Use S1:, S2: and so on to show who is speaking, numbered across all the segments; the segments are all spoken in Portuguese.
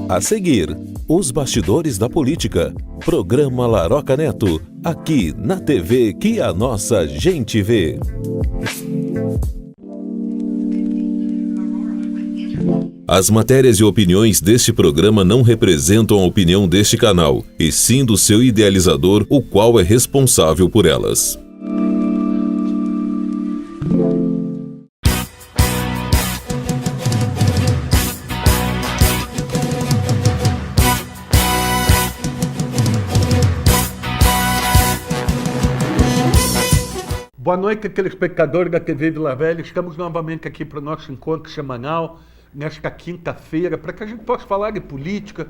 S1: A seguir, os bastidores da política. Programa Laroca Neto, aqui na TV que a nossa gente vê. As matérias e opiniões deste programa não representam a opinião deste canal, e sim do seu idealizador, o qual é responsável por elas.
S2: Boa noite, telespectador da TV Vila Velha. Estamos novamente aqui para o nosso encontro semanal, nesta quinta-feira, para que a gente possa falar de política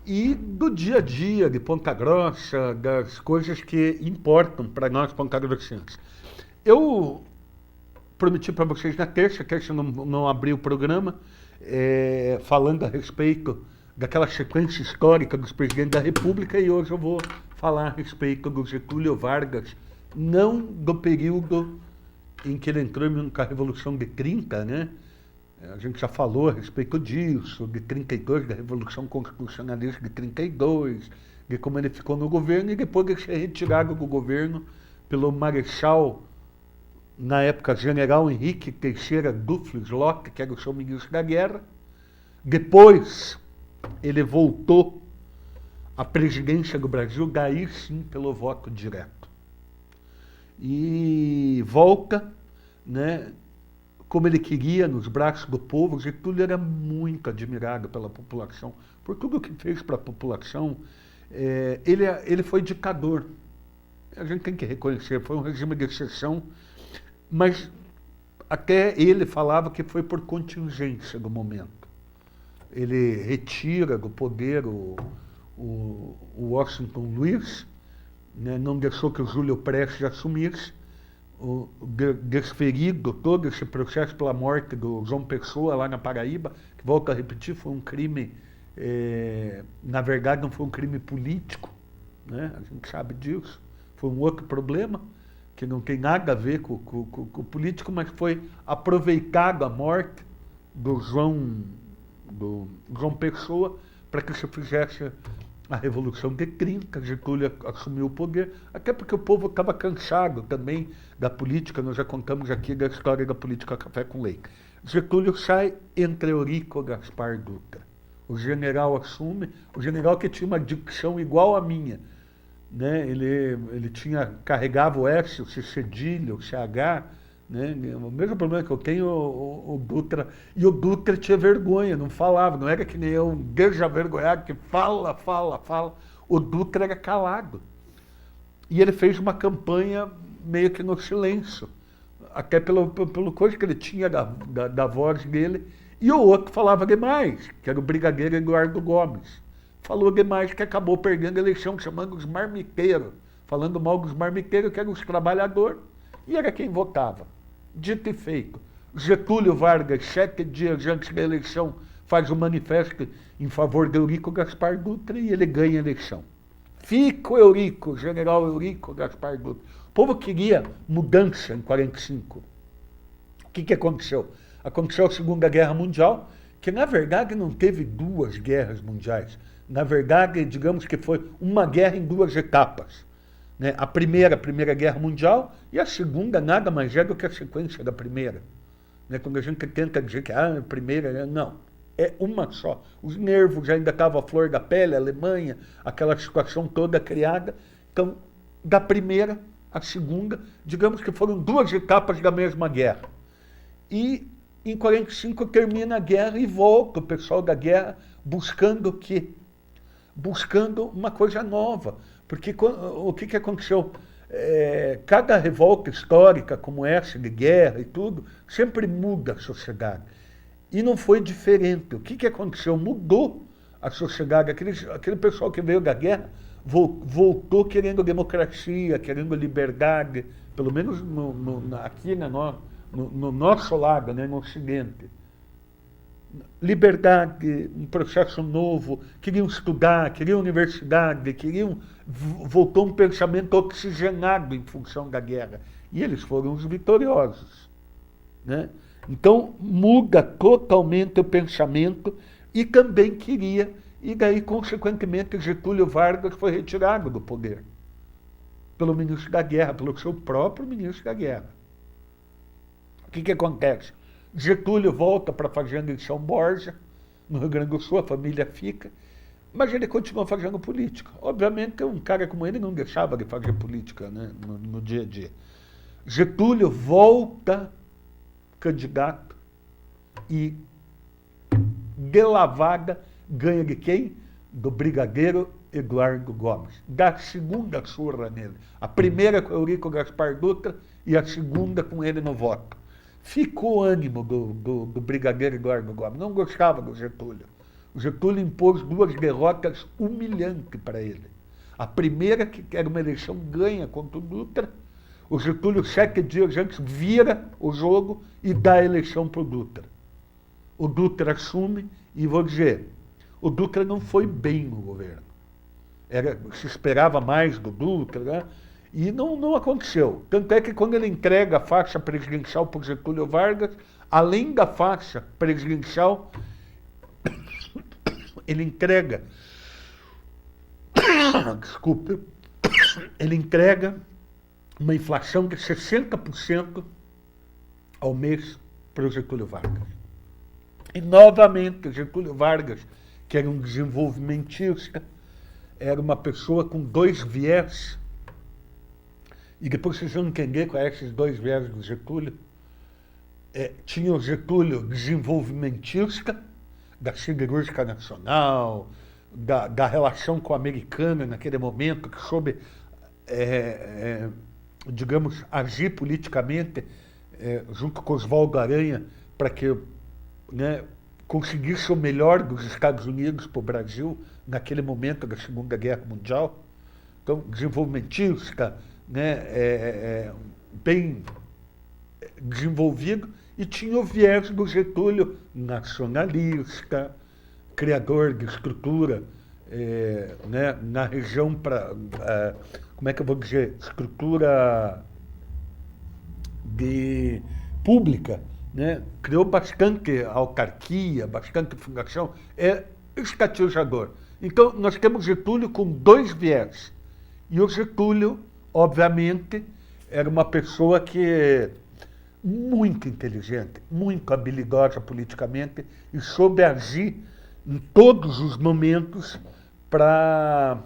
S2: e do dia a dia de Ponta Grossa, das coisas que importam para nós pontagrossenses. Eu prometi para vocês na terça não abri o programa, falando a respeito daquela sequência histórica dos presidentes da República, e hoje eu vou falar a respeito do Getúlio Vargas, não do período em que ele entrou com a Revolução de 30, né? A gente já falou a respeito disso, de 32, da Revolução Constitucionalista de 32, de como ele ficou no governo, e depois de ser retirado do governo pelo Marechal, na época, General Henrique Teixeira Duflos Locke, que era o seu ministro da Guerra. Depois, ele voltou à presidência do Brasil, daí sim pelo voto direto. E volta, né, como ele queria, nos braços do povo. Getúlio era muito admirado pela população, por tudo que fez para a população. Ele foi ditador, a gente tem que reconhecer, foi um regime de exceção, mas até ele falava que foi por contingência do momento. Ele retira do poder o Washington Luiz, né, não deixou que o Júlio Prestes assumisse, desferido todo esse processo pela morte do João Pessoa lá na Paraíba, que, volto a repetir, foi um crime, na verdade não foi um crime político, né? A gente sabe disso, foi um outro problema, que não tem nada a ver com o político, mas foi aproveitado a morte do João Pessoa para que se fizesse a Revolução de 30, Getúlio assumiu o poder, até porque o povo estava cansado também da política. Nós já contamos aqui da história da política café com leite. Getúlio sai entre Eurico e Gaspar Dutra. O general assume, o general que tinha uma dicção igual à minha, né? Ele carregava o S, o C cedilha, o CH, né? O mesmo problema que eu tenho, o Dutra, e o Dutra tinha vergonha, não falava, não era que nem eu, um desavergonhado que fala. O Dutra era calado. E ele fez uma campanha meio que no silêncio, até pelo coisa que ele tinha da voz dele. E o outro falava demais, que era o brigadeiro Eduardo Gomes. Falou demais, que acabou perdendo a eleição, chamando os marmiteiros, falando mal dos marmiteiros, que eram os trabalhadores, e era quem votava. Dito e feito, Getúlio Vargas, 7 dias antes da eleição, faz um manifesto em favor de Eurico Gaspar Dutra e ele ganha a eleição. Fica o Eurico, general Eurico Gaspar Dutra. O povo queria mudança em 45. O que aconteceu? Aconteceu a Segunda Guerra Mundial, que na verdade não teve duas guerras mundiais. Na verdade, digamos que foi uma guerra em duas etapas. Né? A Primeira Guerra Mundial, e a segunda nada mais é do que a sequência da primeira. Né? Quando a gente tenta dizer que a primeira, não, é uma só. Os nervos ainda estavam à flor da pele, a Alemanha, aquela situação toda criada. Então, da primeira à segunda, digamos que foram duas etapas da mesma guerra. E em 45 termina a guerra e volta o pessoal da guerra buscando o quê? Buscando uma coisa nova. Porque o que aconteceu? Cada revolta histórica como essa, de guerra e tudo, sempre muda a sociedade. E não foi diferente. O que aconteceu? Mudou a sociedade. Aquele pessoal que veio da guerra voltou querendo democracia, querendo liberdade, pelo menos aqui no nosso lado, né, no Ocidente. Liberdade, um processo novo, queriam estudar, queriam universidade, voltou um pensamento oxigenado em função da guerra. E eles foram os vitoriosos, né? Então muda totalmente o pensamento, e também queria e daí, consequentemente, Getúlio Vargas foi retirado do poder pelo ministro da Guerra, pelo seu próprio ministro da Guerra. O que acontece? Getúlio volta para a fazenda de São Borja, no Rio Grande do Sul, a família fica, mas ele continua fazendo política. Obviamente, um cara como ele não deixava de fazer política, né, no dia a dia. Getúlio volta candidato e, de lavada, ganha de quem? Do brigadeiro Eduardo Gomes. Dá segunda surra nele. A primeira com Eurico Gaspar Dutra e a segunda com ele no voto. Ficou o ânimo do brigadeiro Eduardo Gomes. Não gostava do Getúlio. O Getúlio impôs 2 derrotas humilhantes para ele. A primeira, que era uma eleição ganha contra o Dutra, o Getúlio, 7 dias antes, vira o jogo e dá a eleição para o Dutra. O Dutra assume e, vou dizer, o Dutra não foi bem no governo. Se esperava mais do Dutra, né? E não aconteceu. Tanto é que quando ele entrega a faixa presidencial para o Getúlio Vargas, além da faixa presidencial, ele entrega, desculpe, ele entrega uma inflação de 60% ao mês para o Getúlio Vargas. E, novamente, o Getúlio Vargas, que era um desenvolvimentista, era uma pessoa com 2 viés, e depois vocês vão entender quais são esses 2 viés do Getúlio. Tinha o Getúlio desenvolvimentista, da siderúrgica nacional, da relação com a americana naquele momento, que soube, digamos, agir politicamente junto com Oswaldo Aranha para que, né, conseguisse o melhor dos Estados Unidos para o Brasil naquele momento da Segunda Guerra Mundial. Então, desenvolvimentista, né, bem desenvolvido, e tinha o viés do Getúlio nacionalista, criador de estrutura, né, na região para, como é que eu vou dizer, estrutura pública, né? Criou bastante autarquia, bastante fundação, estatizador. Então, nós temos Getúlio com 2 viés. E o Getúlio, obviamente, era uma pessoa que muito inteligente, muito habilidosa politicamente e soube agir em todos os momentos para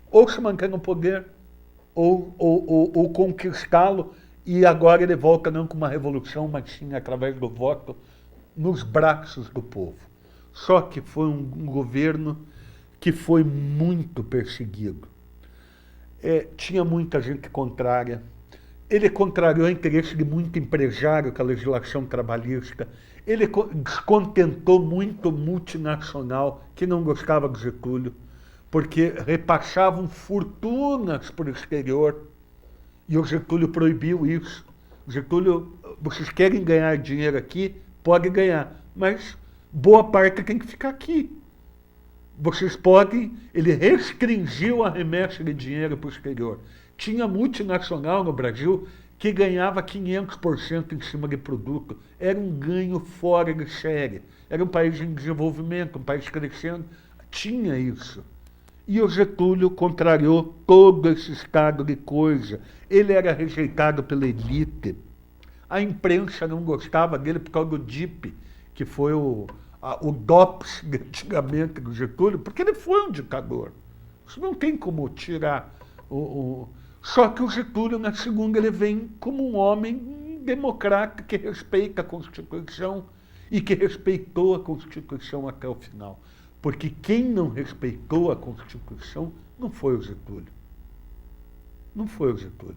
S2: ou se manter no poder ou conquistá-lo. E agora ele volta não com uma revolução, mas sim através do voto nos braços do povo. Só que foi um governo que foi muito perseguido. Tinha muita gente contrária. Ele contrariou o interesse de muito empresário com a legislação trabalhista. Ele descontentou muito multinacional que não gostava do Getúlio, porque repassavam fortunas para o exterior. E o Getúlio proibiu isso. O Getúlio, vocês querem ganhar dinheiro aqui? Pode ganhar, mas boa parte tem que ficar aqui. Vocês podem... Ele restringiu a remessa de dinheiro para o exterior. Tinha multinacional no Brasil que ganhava 500% em cima de produto. Era um ganho fora de série. Era um país em desenvolvimento, um país crescendo. Tinha isso. E o Getúlio contrariou todo esse estado de coisa. Ele era rejeitado pela elite. A imprensa não gostava dele por causa do DIP, que foi o DOPS de antigamente do Getúlio, porque ele foi um ditador. Isso não tem como tirar. Só que o Getúlio, na segunda, ele vem como um homem democrata que respeita a Constituição e que respeitou a Constituição até o final. Porque quem não respeitou a Constituição não foi o Getúlio. Não foi o Getúlio.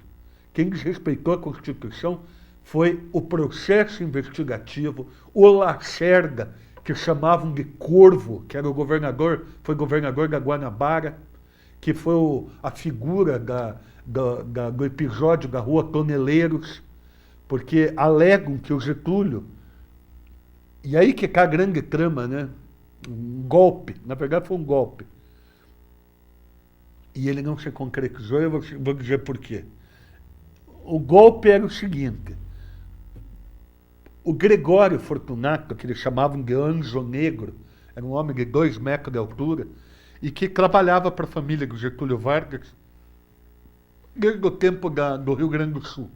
S2: Quem desrespeitou a Constituição foi o processo investigativo, o Lacerda, que chamavam de Corvo, que era o governador, foi governador da Guanabara, que foi a figura do episódio da Rua Toneleiros, porque alegam que o Getúlio, e aí que está a grande trama, né? Um golpe, na verdade foi um golpe. E ele não se concretizou, eu vou dizer por quê. O golpe era o seguinte: o Gregório Fortunato, que eles chamavam de Anjo Negro, era um homem de 2 metros de altura, e que trabalhava para a família do Getúlio Vargas desde o tempo do Rio Grande do Sul.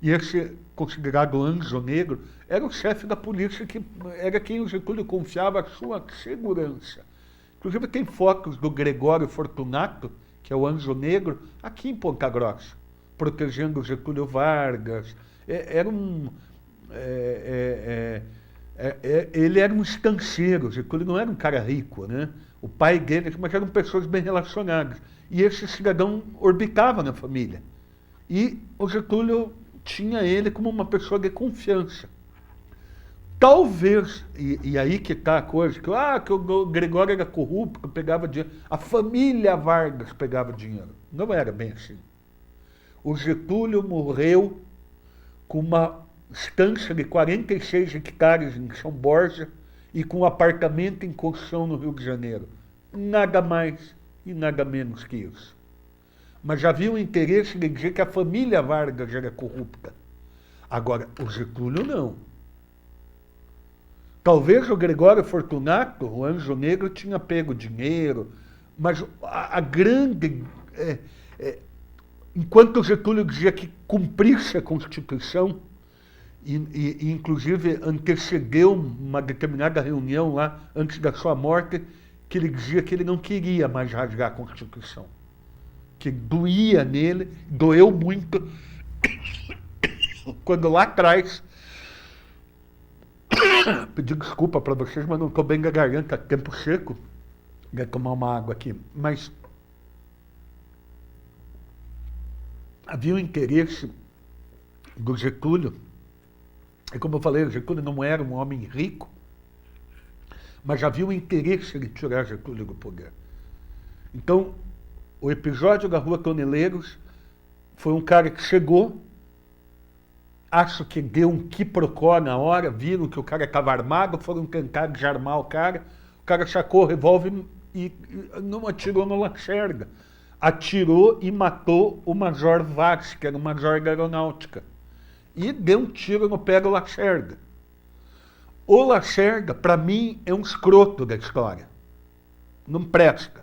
S2: E esse, considerado anjo negro, era o chefe da polícia, que era quem o Getúlio confiava a sua segurança. Inclusive tem fotos do Gregório Fortunato, que é o anjo negro, aqui em Ponta Grossa, protegendo o Getúlio Vargas. Ele era um estanceiro, Getúlio não era um cara rico, né? O pai dele, mas eram pessoas bem relacionadas. E esse cidadão orbitava na família. E o Getúlio tinha ele como uma pessoa de confiança. Talvez, e aí que está a coisa, que o Gregório era corrupto, que pegava dinheiro. A família Vargas pegava dinheiro. Não era bem assim. O Getúlio morreu com uma estância de 46 hectares em São Borja e com um apartamento em construção no Rio de Janeiro. Nada mais e nada menos que isso. Mas havia um interesse de dizer que a família Vargas era corrupta. Agora, o Getúlio não. Talvez o Gregório Fortunato, o anjo negro, tinha pego dinheiro, mas a grande... enquanto o Getúlio dizia que cumprisse a Constituição, e inclusive antecedeu uma determinada reunião lá, antes da sua morte, que ele dizia que ele não queria mais rasgar a Constituição. Que doía nele, doeu muito, quando lá atrás... Pedi desculpa para vocês, mas não estou bem da garganta, tempo seco. Vou tomar uma água aqui. Mas havia um interesse do Getúlio, e como eu falei, o Getúlio não era um homem rico, mas havia um interesse de tirar Getúlio do poder. Então, o episódio da Rua Toneleiros foi um cara que chegou, acho que deu um quiprocó na hora, viram que o cara estava armado, foram tentar desarmar o cara sacou o revólver e não atirou no Lacerda. Atirou e matou o Major Vaz, que era o major da aeronáutica. E deu um tiro no pé do Lacerda. O Lacerda, para mim, é um escroto da história. Não presta.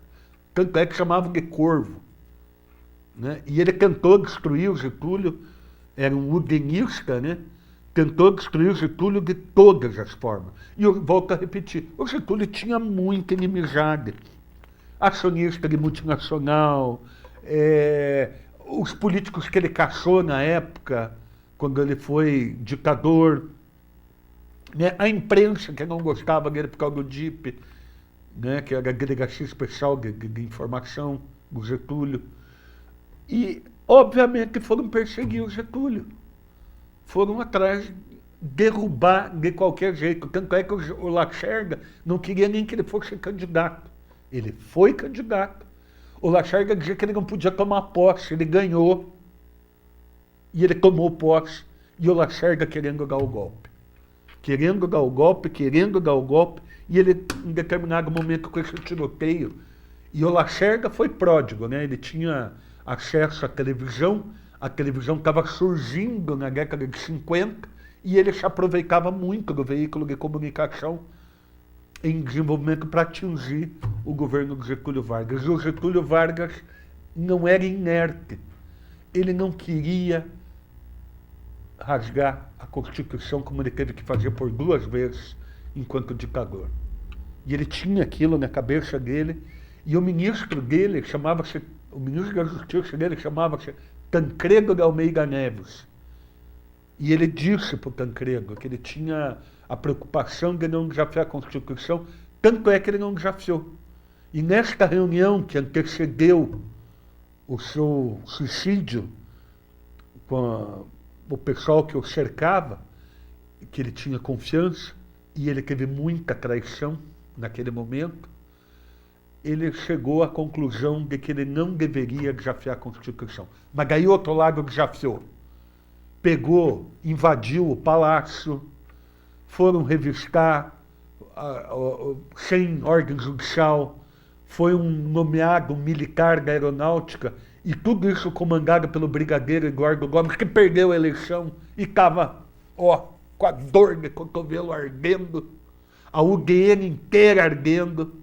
S2: Tanto é que chamavam de corvo. Né? E ele tentou destruir o Getúlio, era um udenista, né? Tentou destruir o Getúlio de todas as formas. E eu volto a repetir, o Getúlio tinha muita inimizade. Acionista de multinacional, os políticos que ele caçou na época, quando ele foi ditador, né? A imprensa que não gostava dele por causa do DIP, né? Que era a Delegacia Especial de Informação do Getúlio. E, obviamente, foram perseguir o Getúlio. Foram atrás, derrubar de qualquer jeito. Tanto é que o Lacerda não queria nem que ele fosse candidato. Ele foi candidato. O Lacerda dizia que ele não podia tomar posse. Ele ganhou. E ele tomou posse. E o Lacerda querendo dar o golpe. Querendo dar o golpe. E ele, em determinado momento, com esse tiroteio. E o Lacerda foi pródigo, né? Ele tinha acesso à televisão. A televisão estava surgindo na década de 50 e ele se aproveitava muito do veículo de comunicação em desenvolvimento para atingir o governo do Getúlio Vargas. E o Getúlio Vargas não era inerte. Ele não queria rasgar a Constituição como ele teve que fazer por 2 vezes enquanto ditador. E ele tinha aquilo na cabeça dele e o ministro dele chamava-se, o ministro da Justiça dele chamava-se Tancredo de Almeida Neves. E ele disse para o Tancredo que ele tinha a preocupação de não desafiar a Constituição, tanto é que ele não desafiou. E nesta reunião que antecedeu o seu suicídio com o pessoal que o cercava, que ele tinha confiança, e ele teve muita traição naquele momento, ele chegou à conclusão de que ele não deveria desafiar a Constituição. Mas daí o outro lado desafiou. Pegou, invadiu o palácio, foram revistar sem ordem judicial, foi nomeado um militar da aeronáutica, e tudo isso comandado pelo brigadeiro Eduardo Gomes, que perdeu a eleição e estava, com a dor de cotovelo ardendo, a UDN inteira ardendo.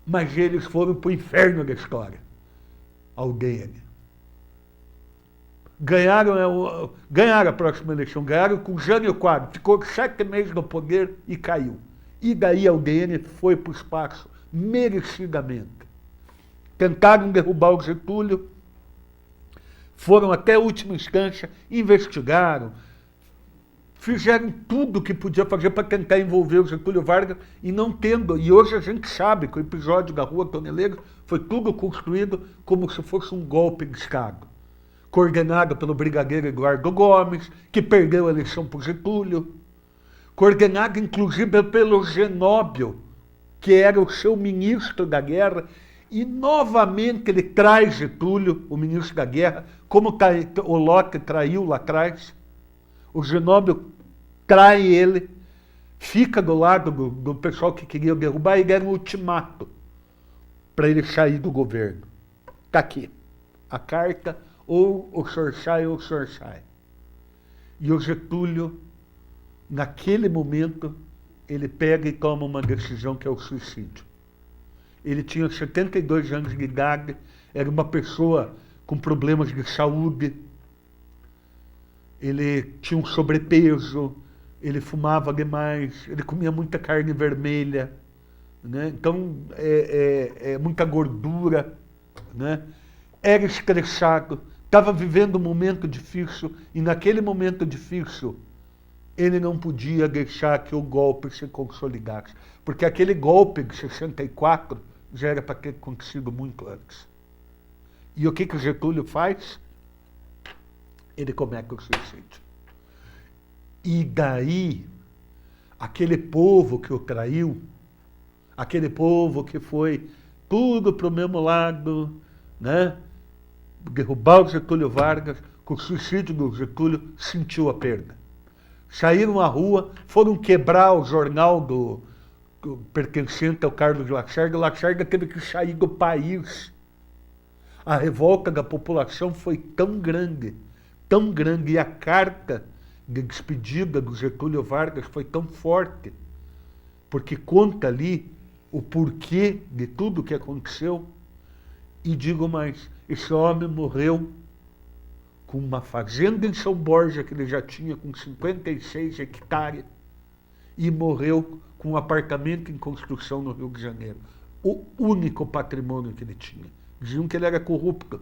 S2: mas eles foram para o inferno da história, ao DN. Ganharam a próxima eleição, ganharam com Jânio Quadros, ficou 7 meses no poder e caiu. E daí a UDN foi para o espaço, merecidamente. Tentaram derrubar o Getúlio, foram até a última instância, investigaram, fizeram tudo o que podia fazer para tentar envolver o Getúlio Vargas e não tendo. E hoje a gente sabe que o episódio da Rua Toneleiro foi tudo construído como se fosse um golpe de Estado, coordenado pelo brigadeiro Eduardo Gomes, que perdeu a eleição para o Getúlio, coordenado inclusive pelo Genóbio, que era o seu ministro da guerra, e novamente ele traz Getúlio, o ministro da guerra, como o Locke traiu lá atrás. O Genóbio trai ele, fica do lado do pessoal que queria derrubar e deram um ultimato para ele sair do governo. Está aqui a carta, ou o senhor sai ou o senhor sai. E o Getúlio, naquele momento, ele pega e toma uma decisão que é o suicídio. Ele tinha 72 anos de idade, era uma pessoa com problemas de saúde, ele tinha um sobrepeso, ele fumava demais, ele comia muita carne vermelha, né? Então, muita gordura, né? Era estressado, estava vivendo um momento difícil, e naquele momento difícil, ele não podia deixar que o golpe se consolidasse, porque aquele golpe de 64 já era para ter acontecido muito antes. E o que o Getúlio faz? Ele comete o suicídio. E daí, aquele povo que o traiu, aquele povo que foi tudo para o mesmo lado, né? Derrubar o Getúlio Vargas, com o suicídio do Getúlio, sentiu a perda. Saíram à rua, foram quebrar o jornal pertencente ao Carlos Lacerda. Lacerda teve que sair do país. A revolta da população foi tão grande, e a carta de despedida do Getúlio Vargas foi tão forte, porque conta ali o porquê de tudo o que aconteceu. E digo mais, esse homem morreu com uma fazenda em São Borja, que ele já tinha com 56 hectares, e morreu com um apartamento em construção no Rio de Janeiro. O único patrimônio que ele tinha. Diziam que ele era corrupto.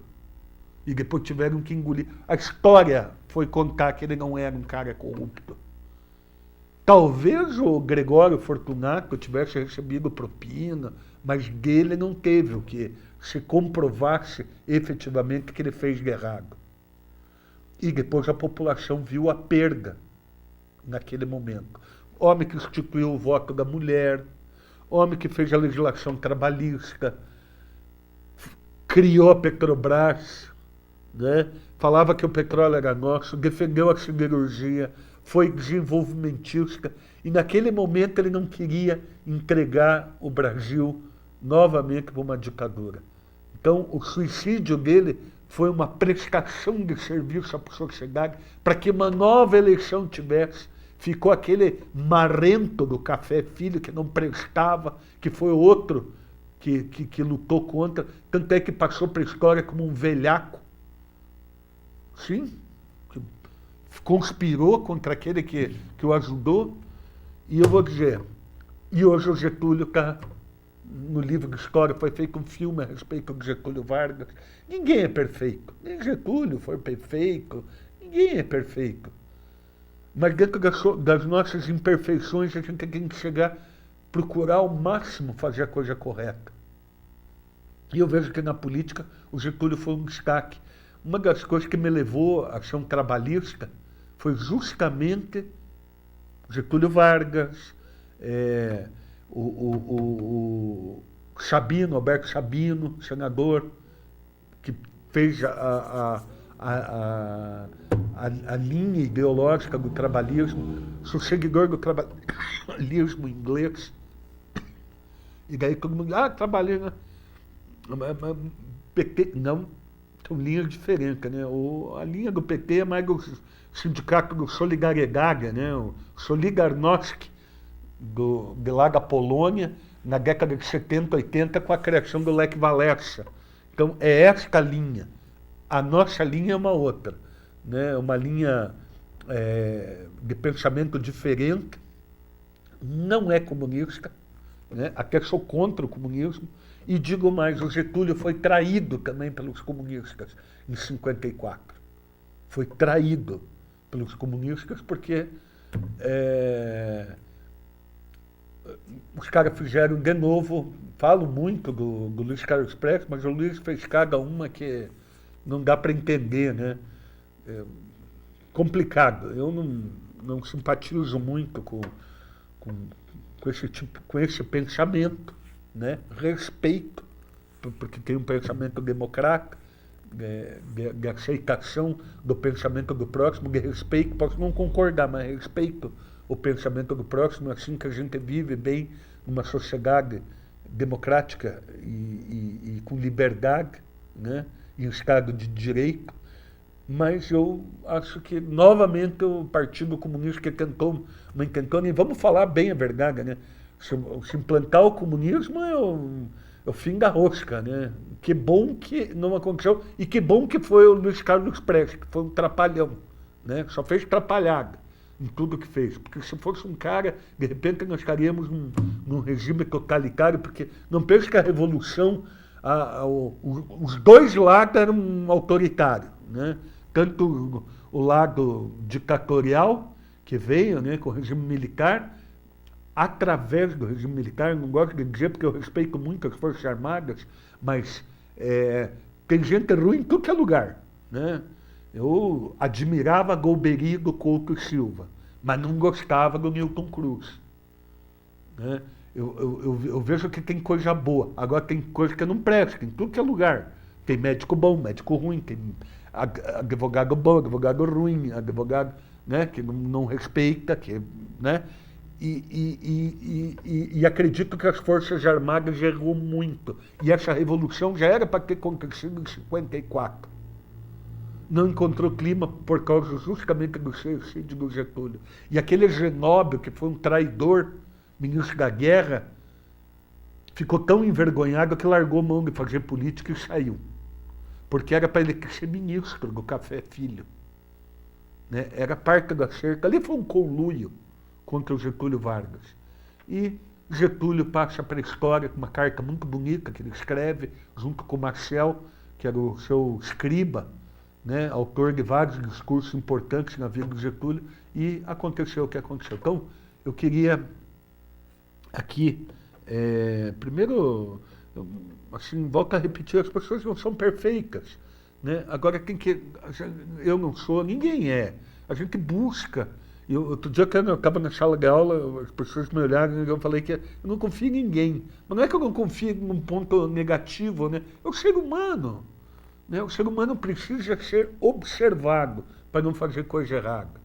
S2: E depois tiveram que engolir. A história foi contar que ele não era um cara corrupto. Talvez o Gregório Fortunato tivesse recebido propina, mas dele não teve o que se comprovasse efetivamente que ele fez de errado. E depois a população viu a perda naquele momento. Homem que instituiu o voto da mulher, homem que fez a legislação trabalhista, criou a Petrobras, né? Falava que o petróleo era nosso, defendeu a siderurgia, foi desenvolvimentista, e naquele momento ele não queria entregar o Brasil novamente para uma ditadura. Então, o suicídio dele foi uma prestação de serviço à sociedade para que uma nova eleição tivesse. Ficou aquele marrento do Café Filho, que não prestava, que foi outro que lutou contra, tanto é que passou para a história como um velhaco. Sim, que conspirou contra aquele que o ajudou. E eu vou dizer, e hoje o Getúlio está no livro de história, foi feito um filme a respeito do Getúlio Vargas. Ninguém é perfeito, nem Getúlio foi perfeito, ninguém é perfeito. Mas dentro das nossas imperfeições a gente tem que chegar, procurar ao máximo fazer a coisa correta. E eu vejo que na política o Getúlio foi um destaque. Uma das coisas que me levou à ação trabalhista foi justamente Getúlio Vargas, o Sabino, Alberto Sabino, senador, que fez a linha ideológica do trabalhismo, sou seguidor do trabalhismo inglês. E daí todo mundo, trabalhista, PT, não, são linhas diferentes, né? A linha do PT é mais do sindicato do Solidariedade, né? O Solidarnosc, de lá da Polônia, na década de 70, 80, com a criação do Lech Walesa. Então, é esta linha. A nossa linha é uma outra, né? Uma linha de pensamento diferente, não é comunista, né? Até sou contra o comunismo, e digo mais, o Getúlio foi traído também pelos comunistas em 54. Foi traído pelos comunistas porque os caras fizeram de novo, falo muito do Luiz Carlos Prestes, mas o Luiz fez cada uma que não dá para entender, né? Complicado. Eu não simpatizo muito com esse pensamento, né? Respeito, porque tem um pensamento democrático, de aceitação do pensamento do próximo, de respeito, posso não concordar, mas respeito o pensamento do próximo, assim que a gente vive bem numa sociedade democrática e com liberdade, né? Em Estado de Direito. Mas eu acho que, novamente, o Partido Comunista que tentou, e vamos falar bem a verdade, né? Se implantar o comunismo é o fim da rosca, né? Que bom que não aconteceu, e que bom que foi o Luiz Carlos Prestes, que foi um trapalhão, né? Só fez trapalhada em tudo que fez, porque se fosse um cara, de repente nós estaríamos num regime totalitário, porque não pense que a Revolução, os dois lados eram autoritários, né? Tanto o lado ditatorial, que veio, né, com o regime militar, através do regime militar, não gosto de dizer porque eu respeito muito as Forças Armadas, mas tem gente ruim em tudo que é lugar, né? Eu admirava Golbery do Couto e Silva, mas não gostava do Newton Cruz, né? Eu vejo que tem coisa boa, agora tem coisa que não presta, em tudo que é lugar. Tem médico bom, médico ruim, tem advogado bom, advogado ruim, advogado, né, que não respeita, né? E acredito que as Forças Armadas errou muito. E essa revolução já era para ter acontecido em 54. Não encontrou clima por causa justamente do suicídio do Getúlio. E aquele Genóbio, que foi um traidor, ministro da Guerra, ficou tão envergonhado que largou mão de fazer política e saiu. Porque era para ele ser ministro do Café Filho, né? Era parte da cerca. Ali foi um conluio contra o Getúlio Vargas. E Getúlio passa para a história com uma carta muito bonita que ele escreve, junto com o Marcel, que era o seu escriba, né? Autor de vários discursos importantes na vida do Getúlio, e aconteceu o que aconteceu. Então, eu queria aqui, primeiro, assim, volto a repetir, as pessoas não são perfeitas, né? Agora eu não sou, ninguém é. A gente busca. Outro dia eu estava na sala de aula, as pessoas me olharam e eu falei que eu não confio em ninguém. Mas não é que eu não confio num ponto negativo, né? É o ser humano, né? O ser humano precisa ser observado para não fazer coisa errada.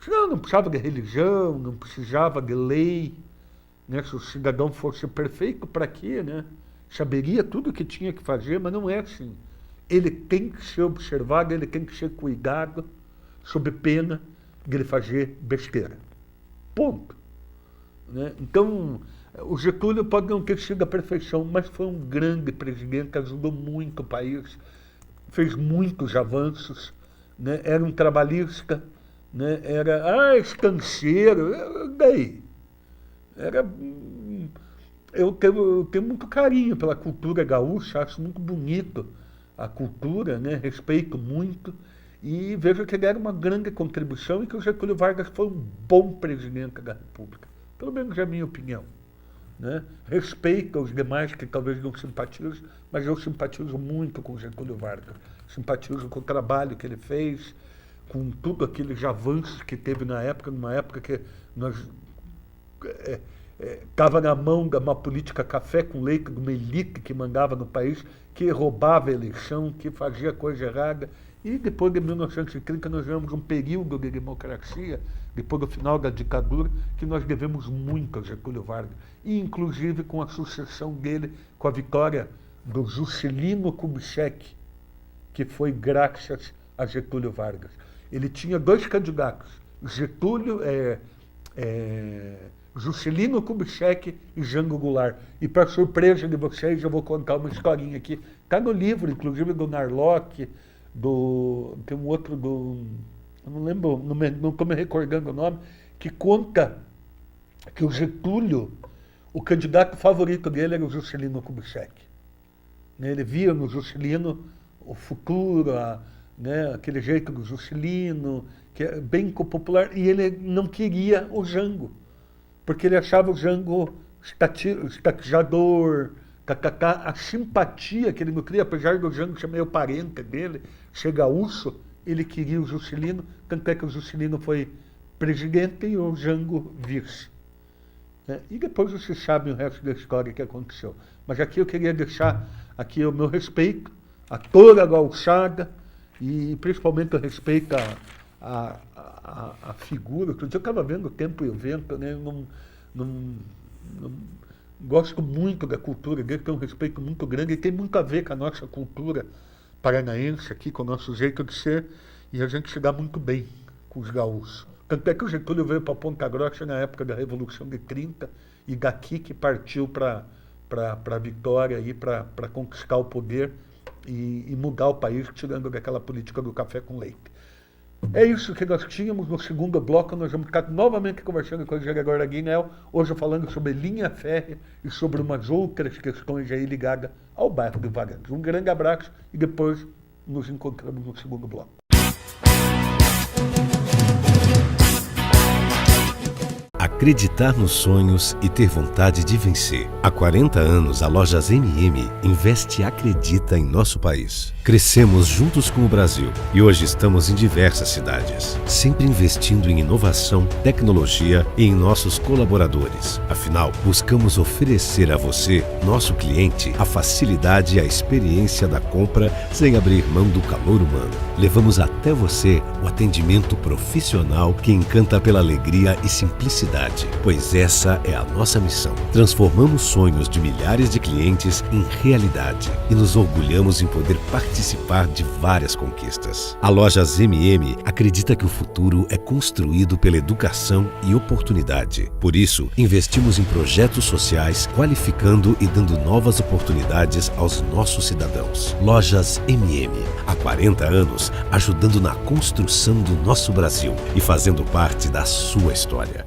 S2: Senão não precisava de religião, não precisava de lei, né? Se o cidadão fosse perfeito, para quê, né? Saberia tudo o que tinha que fazer, mas não é assim. Ele tem que ser observado, ele tem que ser cuidado, sob pena de ele fazer besteira. Ponto. Né? Então, o Getúlio pode não ter sido a perfeição, mas foi um grande presidente, ajudou muito o país, fez muitos avanços, né? Era um trabalhista, né? Era estanceiro, daí. Eu tenho muito carinho pela cultura gaúcha, acho muito bonito a cultura, né? Respeito muito, e vejo que ele era uma grande contribuição e que o Getúlio Vargas foi um bom presidente da República. Pelo menos é a minha opinião, né? Respeito aos demais que talvez não simpatizem, mas eu simpatizo muito com o Getúlio Vargas. Simpatizo com o trabalho que ele fez, com tudo aqueles avanços que teve na época, numa época que nós estava na mão de uma política café com leite, de uma elite que mandava no país, que roubava a eleição, que fazia coisa errada. E depois de 1930 nós tivemos um período de democracia, depois do final da ditadura, que nós devemos muito a Getúlio Vargas. E inclusive com a sucessão dele, com a vitória do Juscelino Kubitschek, que foi graças a Getúlio Vargas. Ele tinha dois candidatos, Juscelino Kubitschek e Jango Goulart. E para surpresa de vocês, eu vou contar uma historinha aqui. Está no livro, inclusive, do Narlock, tem um outro eu não lembro, não estou me recordando o nome, que conta que o Getúlio, o candidato favorito dele era o Juscelino Kubitschek. Ele via no Juscelino o futuro, aquele jeito do Juscelino, que é bem popular, e ele não queria o Jango, porque ele achava o Jango estatizador, a simpatia que ele não queria, apesar do Jango ser meio parente dele, ser gaúcho, ele queria o Juscelino, tanto é que o Juscelino foi presidente e o Jango vice. E depois vocês sabem o resto da história que aconteceu. Mas aqui eu queria deixar aqui o meu respeito a toda a gauchada e principalmente o respeito à figura. Outro dia eu estava vendo o Tempo e o Vento, né? Gosto muito da cultura dele, tem um respeito muito grande e tem muito a ver com a nossa cultura paranaense aqui, com o nosso jeito de ser, e a gente se dá muito bem com os gaúchos. Tanto é que o Getúlio veio para Ponta Grossa na época da Revolução de 30 e daqui que partiu para a Vitória, para conquistar o poder e mudar o país, tirando daquela política do café com leite. É isso que nós tínhamos no segundo bloco. Nós vamos ficar novamente conversando com o Gregório Aguinel, hoje falando sobre linha férrea e sobre umas outras questões aí ligadas ao bairro do Varandas. Um grande abraço e depois nos encontramos no segundo bloco.
S3: Acreditar nos sonhos e ter vontade de vencer. Há 40 anos, a Lojas MM investe e acredita em nosso país. Crescemos juntos com o Brasil e hoje estamos em diversas cidades, sempre investindo em inovação, tecnologia e em nossos colaboradores. Afinal, buscamos oferecer a você, nosso cliente, a facilidade e a experiência da compra sem abrir mão do calor humano. Levamos até você o atendimento profissional que encanta pela alegria e simplicidade, pois essa é a nossa missão. Transformamos sonhos de milhares de clientes em realidade e nos orgulhamos em poder participar de várias conquistas. A Lojas MM acredita que o futuro é construído pela educação e oportunidade. Por isso, investimos em projetos sociais, qualificando e dando novas oportunidades aos nossos cidadãos. Lojas MM, há 40 anos, ajudando na construção do nosso Brasil e fazendo parte da sua história.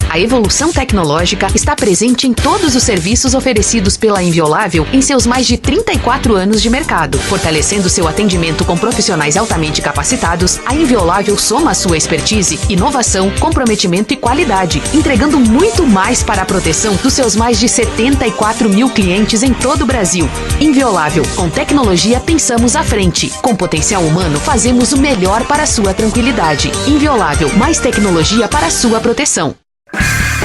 S4: A evolução tecnológica está presente em todos os serviços oferecidos pela Inviolável em seus mais de 34 anos de mercado. Fortalecendo seu atendimento com profissionais altamente capacitados, a Inviolável soma a sua expertise, inovação, comprometimento e qualidade, entregando muito mais para a proteção dos seus mais de 74 mil clientes em todo o Brasil. Inviolável, com tecnologia pensamos à frente. Com potencial humano, fazemos o melhor para a sua tranquilidade. Inviolável, mais tecnologia para a sua proteção.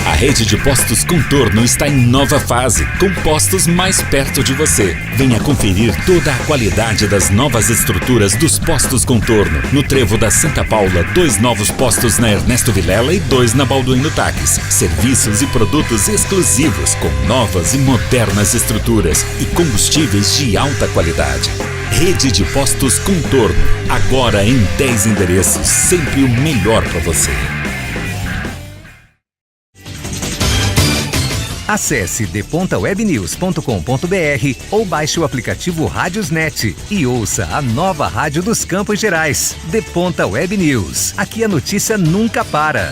S5: A rede de postos Contorno está em nova fase, com postos mais perto de você. Venha conferir toda a qualidade das novas estruturas dos postos Contorno. No Trevo da Santa Paula, 2 novos postos na Ernesto Vilela e 2 na Balduino Taques. Serviços e produtos exclusivos, com novas e modernas estruturas e combustíveis de alta qualidade. Rede de postos Contorno, agora em 10 endereços, sempre o melhor para você.
S6: Acesse depontawebnews.com.br ou baixe o aplicativo Rádiosnet e ouça a nova rádio dos Campos Gerais. Deponta Web News. Aqui a notícia nunca para.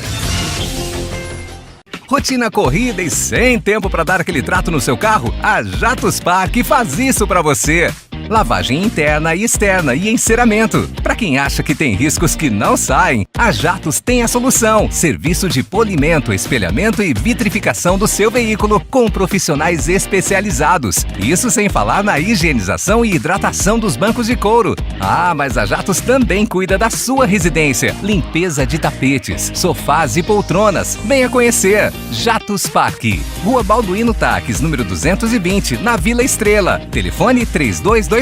S6: Rotina corrida e sem tempo para dar aquele trato no seu carro? A Jatos Park faz isso para você. Lavagem interna e externa e enceramento. Para quem acha que tem riscos que não saem, a Jatos tem a solução. Serviço de polimento, espelhamento e vitrificação do seu veículo com profissionais especializados. Isso sem falar na higienização e hidratação dos bancos de couro. Ah, mas a Jatos também cuida da sua residência. Limpeza de tapetes, sofás e poltronas. Venha conhecer. Jatos Park. Rua Balduino Taques, número 220, na Vila Estrela. Telefone 3224-3980.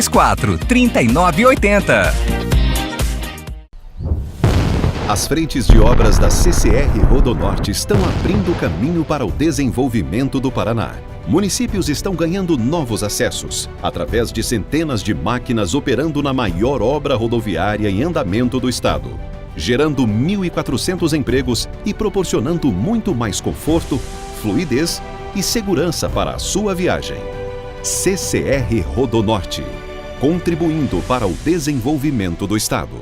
S7: As frentes de obras da CCR Rodonorte estão abrindo caminho para o desenvolvimento do Paraná. Municípios estão ganhando novos acessos, através de centenas de máquinas operando na maior obra rodoviária em andamento do estado. gerando 1.400 empregos e proporcionando muito mais conforto, fluidez e segurança para a sua viagem. CCR Rodonorte, contribuindo para o desenvolvimento do Estado.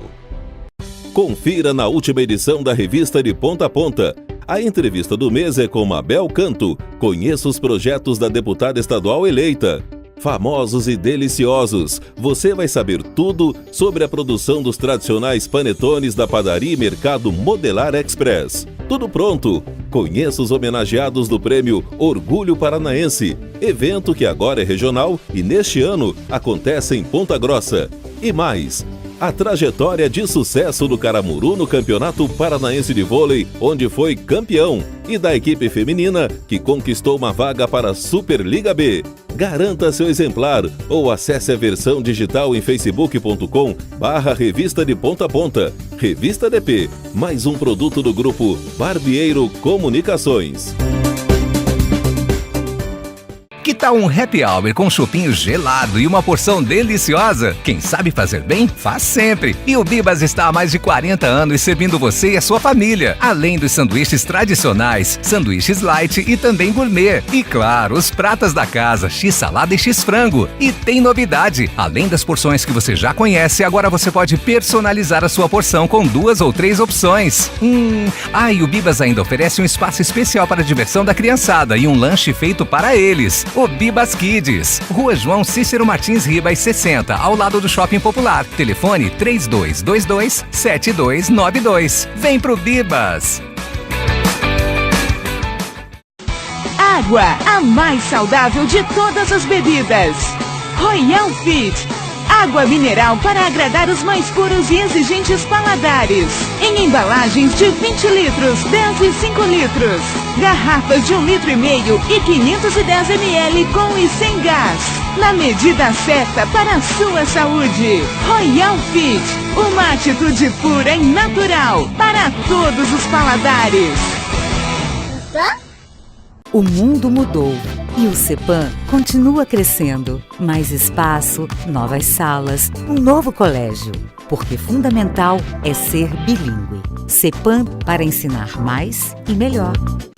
S1: Confira na última edição da revista De Ponta a Ponta. A entrevista do mês é com Mabel Canto. Conheça os projetos da deputada estadual eleita. Famosos e deliciosos, você vai saber tudo sobre a produção dos tradicionais panetones da padaria e mercado Modelar Express. Tudo pronto! Conheça os homenageados do prêmio Orgulho Paranaense, evento que agora é regional e neste ano acontece em Ponta Grossa. E mais, a trajetória de sucesso do Caramuru no Campeonato Paranaense de Vôlei, onde foi campeão, e da equipe feminina, que conquistou uma vaga para a Superliga B. Garanta seu exemplar ou acesse a versão digital em facebook.com/Revista de Ponta a Ponta. Revista DP, mais um produto do grupo Barbieiro Comunicações.
S6: Que tal um happy hour com um chopinho gelado e uma porção deliciosa? Quem sabe fazer bem, faz sempre. E o Bibas está há mais de 40 anos servindo você e a sua família. Além dos sanduíches tradicionais, sanduíches light e também gourmet. E claro, os pratas da casa, x-salada e x-frango. E tem novidade. Além das porções que você já conhece, agora você pode personalizar a sua porção com 2 ou 3 opções. E o Bibas ainda oferece um espaço especial para a diversão da criançada e um lanche feito para eles. O Bibas Kids, Rua João Cícero Martins Ribas 60, ao lado do Shopping Popular. Telefone 3222-7292. Vem pro Bibas!
S8: Água, a mais saudável de todas as bebidas. Royal Fit, água mineral para agradar os mais puros e exigentes paladares. Em embalagens de 20 litros, 10 e 5 litros. Garrafas de 1,5 litro e 510 ml com e sem gás. Na medida certa para a sua saúde. Royal Fit, uma atitude pura e natural para todos os paladares.
S9: O mundo mudou e o CEPAM continua crescendo. Mais espaço, novas salas, um novo colégio. Porque fundamental é ser bilíngue. CEPAM para ensinar mais e melhor.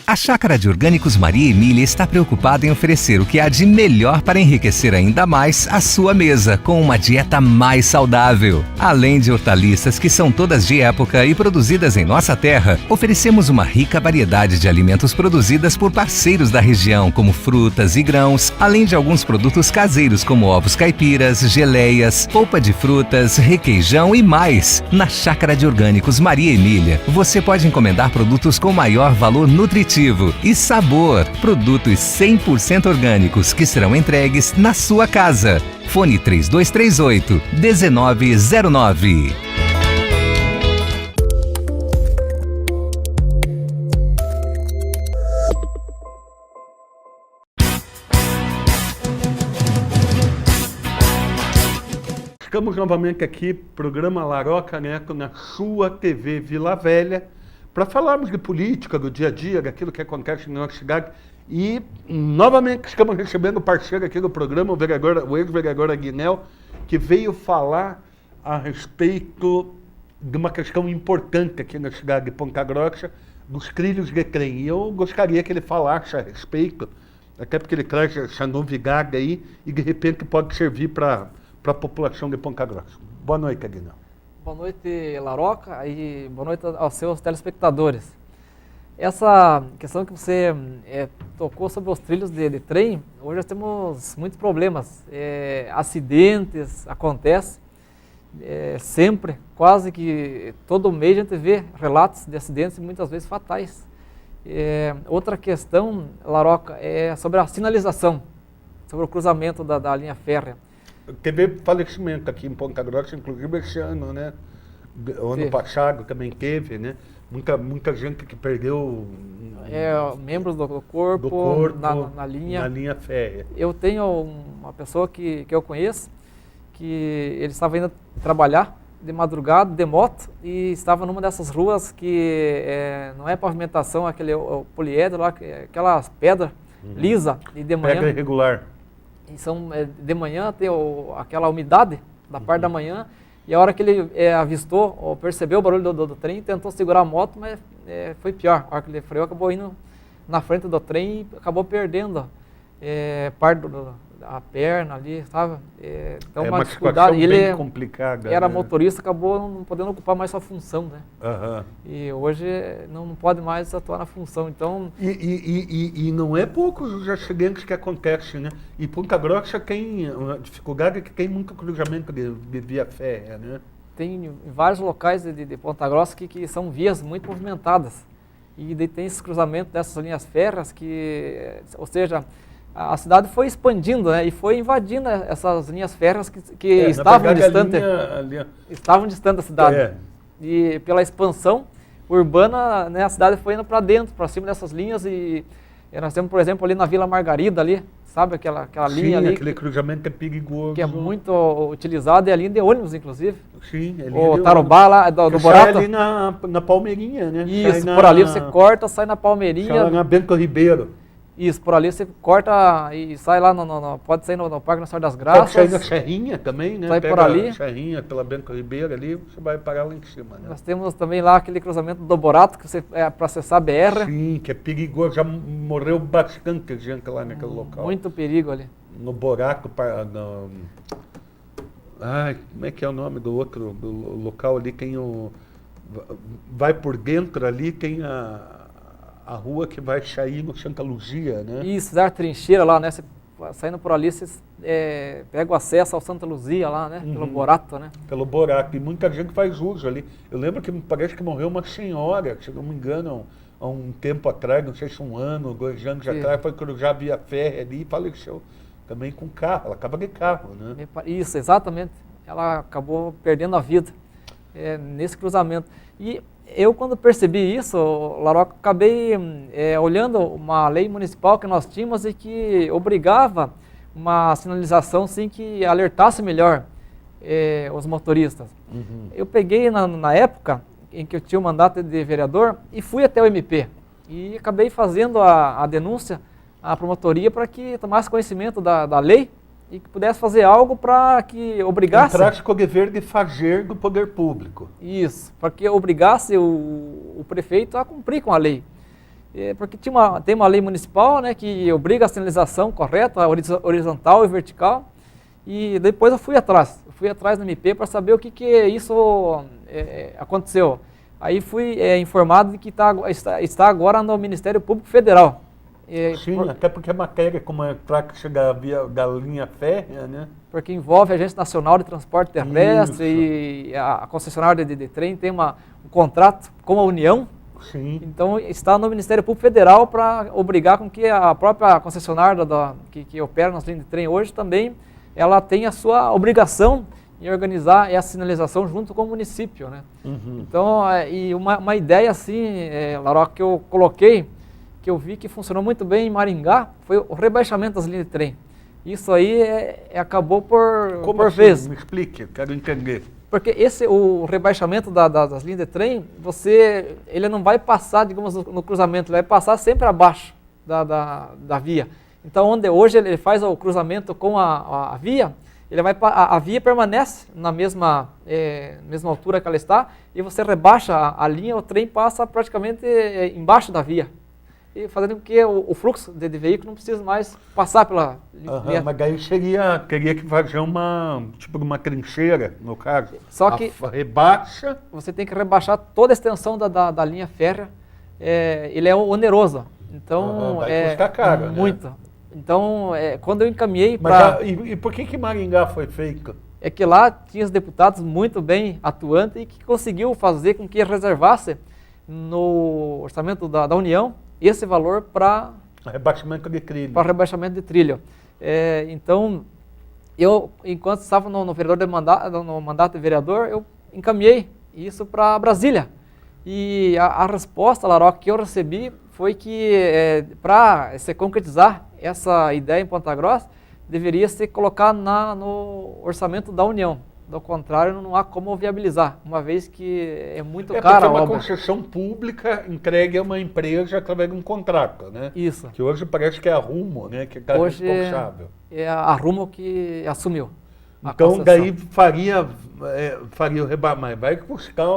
S6: A Chácara de Orgânicos Maria Emília está preocupada em oferecer o que há de melhor para enriquecer ainda mais a sua mesa, com uma dieta mais saudável. Além de hortaliças que são todas de época e produzidas em nossa terra, oferecemos uma rica variedade de alimentos produzidas por parceiros da região, como frutas e grãos, além de alguns produtos caseiros como ovos caipiras, geleias, polpa de frutas, requeijão e mais. Na Chácara de Orgânicos Maria Emília, você pode encomendar produtos com maior valor nutritivo e sabor, produtos 100% orgânicos que serão entregues na sua casa. Fone 3238-1909.
S2: Estamos novamente aqui, programa Laroca Neto, na sua TV Vila Velha, para falarmos de política, do dia a dia, daquilo que acontece na nossa cidade. E, novamente, estamos recebendo o parceiro aqui do programa, o ex-vereador Aguinel, que veio falar a respeito de uma questão importante aqui na cidade de Ponta Grossa, dos trilhos de trem. E eu gostaria que ele falasse a respeito, até porque ele traz essa novidade aí, e de repente pode servir para a população de Ponta Grossa. Boa noite, Aguinel.
S10: Boa noite, Laroca, e boa noite aos seus telespectadores. Essa questão que você tocou sobre os trilhos de trem, hoje nós temos muitos problemas. Acidentes acontecem sempre, quase que todo mês a gente vê relatos de acidentes, muitas vezes fatais. Outra questão, Laroca, é sobre a sinalização, sobre o cruzamento da linha férrea.
S2: Teve falecimento aqui em Ponta Grossa, inclusive esse ano, né? O ano passado também teve, né? Muita gente que perdeu...
S10: membros do corpo na linha
S2: férrea.
S10: Eu tenho uma pessoa que eu conheço, que ele estava indo trabalhar de madrugada, de moto, e estava numa dessas ruas que não é pavimentação, aquele poliedro lá, aquelas pedras lisa, e de manhã...
S2: Pedra irregular.
S10: E de manhã tem aquela umidade da parte da manhã, e a hora que ele avistou, ou percebeu o barulho do trem, tentou segurar a moto, mas foi pior. A hora que ele freou, acabou indo na frente do trem e acabou perdendo parte da perna ali, sabe? Então
S2: uma
S10: dificuldade.
S2: situação bem complicada.
S10: Era
S2: né?
S10: motorista, acabou não podendo ocupar mais sua função, né?
S2: Aham.
S10: E hoje não pode mais atuar na função, então...
S2: E não é pouco os acidentes que acontecem, né? E Ponta Grossa tem uma dificuldade que tem muito cruzamento de via férrea, né?
S10: Tem vários locais de Ponta Grossa que são vias muito movimentadas. E daí tem esse cruzamento dessas linhas férreas ou seja, a cidade foi expandindo, né, e foi invadindo essas linhas férreas que estavam distantes. Estavam distantes da cidade. E pela expansão urbana, né, a cidade foi indo para dentro, para cima dessas linhas. E nós temos, por exemplo, ali na Vila Margarida, ali, sabe aquela linha ali?
S2: Aquele cruzamento é perigoso.
S10: Que é muito utilizado, é a linha de ônibus, inclusive.
S2: Sim,
S10: o Tarubá lá do Borato.
S2: ali na Palmeirinha, né?
S10: Isso, por ali você corta, sai na Palmeirinha.
S2: Sai na Bento Ribeiro.
S10: Isso, por ali você corta e sai lá, pode sair no Parque Nacional das Graças.
S2: Pode sair na Serrinha também, né?
S10: Sai
S2: Pega
S10: por ali.
S2: A Serrinha pela Bento Ribeiro ali, você vai parar lá em cima, né?
S10: Nós temos também lá aquele cruzamento do Borato, que você para acessar a BR.
S2: Sim, que é perigoso, já morreu bastante gente lá naquele local.
S10: Muito perigo ali.
S2: No Borato, como é que é o nome do outro do local ali? Tem vai por dentro ali, tem a rua que vai sair no Santa Luzia, né?
S10: Isso, dar trincheira lá, né? Você, saindo por ali, você pega o acesso ao Santa Luzia lá, né? Pelo Borato, né?
S2: Pelo Borato. E muita gente faz uso ali. Eu lembro que parece que morreu uma senhora, se não me engano, há um tempo atrás, não sei se 1 ano, 2 anos atrás, foi cruzar via férrea ali e faleceu também com carro. Ela acaba de carro, né?
S10: Isso, exatamente. Ela acabou perdendo a vida nesse cruzamento. E eu, quando percebi isso, Laroca, acabei olhando uma lei municipal que nós tínhamos e que obrigava uma sinalização assim, que alertasse melhor os motoristas. Eu peguei na época em que eu tinha o mandato de vereador e fui até o MP. E acabei fazendo a denúncia à promotoria para que tomasse conhecimento da lei e que pudesse fazer algo para que obrigasse...
S2: Entrasse com o dever de fazer do poder público.
S10: Isso, para que obrigasse o prefeito a cumprir com a lei. Porque tem uma lei municipal, né, que obriga a sinalização correta, horizontal e vertical. E depois eu fui atrás do MP para saber o que isso aconteceu. Aí fui informado de que está agora no Ministério Público Federal.
S2: Sim, até porque a matéria, como é para que chega da linha férrea, né?
S10: Porque envolve a Agência Nacional de Transporte Terrestre e a concessionária de trem tem um contrato com a União.
S2: Sim.
S10: Então está no Ministério Público Federal para obrigar com que a própria concessionária que opera nas linhas de trem hoje também ela tenha a sua obrigação em organizar essa sinalização junto com o município, né? Então, e uma ideia assim, Laroca, que eu coloquei, que eu vi que funcionou muito bem em Maringá, foi o rebaixamento das linhas de trem. Isso aí acabou
S2: Como
S10: por
S2: assim?
S10: vez.
S2: Me explique, eu quero entender.
S10: Porque o rebaixamento das linhas de trem, ele não vai passar, digamos, no cruzamento, ele vai passar sempre abaixo da via. Então, onde hoje ele faz o cruzamento com a via, a via permanece na mesma altura que ela está, e você rebaixa a linha, o trem passa praticamente embaixo da via. E fazendo com que o fluxo de veículo não precise mais passar pela linha.
S2: Mas daí teria que fazer uma trincheira, no caso.
S10: Só que
S2: rebaixa.
S10: Você tem que rebaixar toda a extensão da linha férrea. Ele é oneroso. Então,
S2: vai custar caro,
S10: muito. Né? Então, quando eu encaminhei
S2: para... E por que Maringá foi feito?
S10: É que lá tinha os deputados muito bem atuantes e que conseguiu fazer com que reservasse no orçamento da União esse valor para
S2: rebaixamento de trilho.
S10: Para rebaixamento de trilho. Então, eu, enquanto estava no mandato de vereador, eu encaminhei isso para Brasília. E a resposta, Laroca, que eu recebi foi que para se concretizar essa ideia em Ponta Grossa, deveria ser colocado no orçamento da União. Do contrário, não há como viabilizar, uma vez que é muito cara a obra.
S2: É uma concessão pública entregue a uma empresa através de um contrato, né?
S10: Isso.
S2: Que hoje parece que é a Rumo, né? Que está responsável.
S10: É a Rumo que assumiu.
S2: Então, daí faria o rebarba, mas vai custar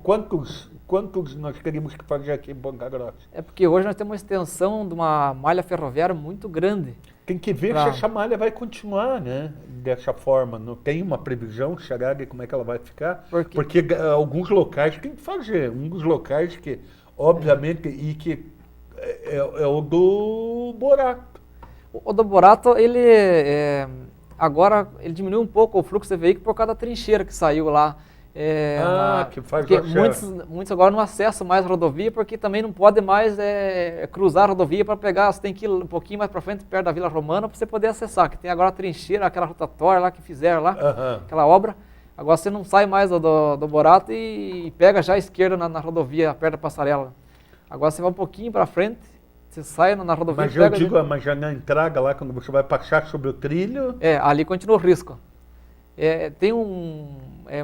S2: quantos nós teríamos que fazer aqui em Ponta Grossa?
S10: É porque hoje nós temos uma extensão de uma malha ferroviária muito grande.
S2: Tem que ver se essa malha vai continuar, né? Dessa forma. Não tem uma previsão, será de como é que ela vai ficar? Porque alguns locais tem que fazer. Um dos locais que, obviamente, e que é o do Borato.
S10: O do Borato, agora ele diminuiu um pouco o fluxo de veículo por causa da trincheira que saiu lá.
S2: Que faz
S10: porque muitos agora não acessam mais a rodovia porque também não pode mais cruzar a rodovia para pegar, você tem que ir um pouquinho mais para frente, perto da Vila Romana, para você poder acessar, que tem agora a trincheira, aquela rotatória lá que fizeram lá, aquela obra. Agora você não sai mais do Borato e pega já a esquerda na rodovia, perto da passarela. Agora você vai um pouquinho para frente, você sai na rodovia.
S2: Mas mas já na entrada lá, quando você vai passar sobre o trilho...
S10: ali continua o risco. Tem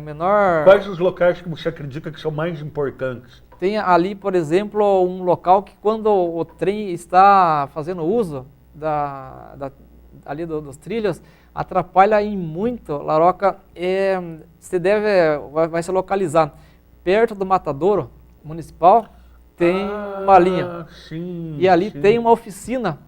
S10: menor...
S2: Quais os locais que você acredita que são mais importantes?
S10: Tem ali, por exemplo, um local que quando o trem está fazendo uso ali dos trilhos, atrapalha em muito. Laroca, você vai se localizar perto do Matadouro Municipal, tem uma linha.
S2: Sim,
S10: e ali tem uma oficina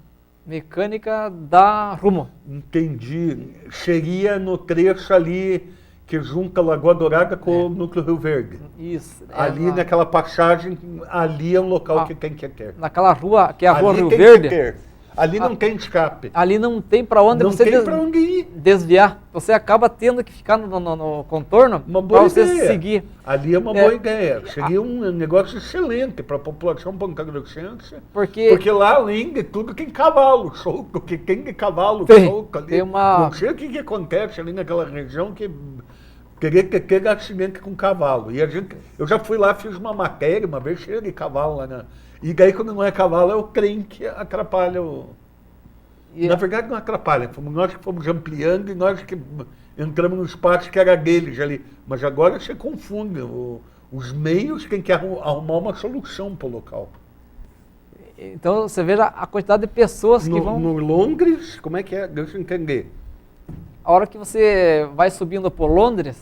S10: mecânica da Rumo.
S2: Entendi. Seria no trecho ali que junta Lagoa Dourada com o Núcleo Rio Verde.
S10: Isso.
S2: Ali naquela passagem, ali é um local que tem que ter.
S10: Naquela rua, que é a Rua Rio Verde.
S2: Ali não tem escape.
S10: Ali não tem para onde
S2: não
S10: você
S2: tem pra onde ir.
S10: Desviar. Você acaba tendo que ficar no contorno para você seguir.
S2: Ali é uma boa ideia. Seria um negócio excelente para a população pontagrossense.
S10: Porque
S2: lá, além de tudo, tem cavalo solto. Que tem de cavalo solto ali. Não sei o que acontece ali naquela região que teria que ter acidente com cavalo. E eu já fui lá, fiz uma matéria uma vez cheia de cavalo lá E daí, quando não é cavalo, é o trem que atrapalha Na verdade, não atrapalha. Nós que fomos ampliando e nós que entramos no espaço que era deles ali. Mas agora você confunde. Os meios têm que arrumar uma solução para o local.
S10: Então, você veja a quantidade de pessoas que vão...
S2: No Londres, como é que é? Deixa eu entender.
S10: A hora que você vai subindo por Londres,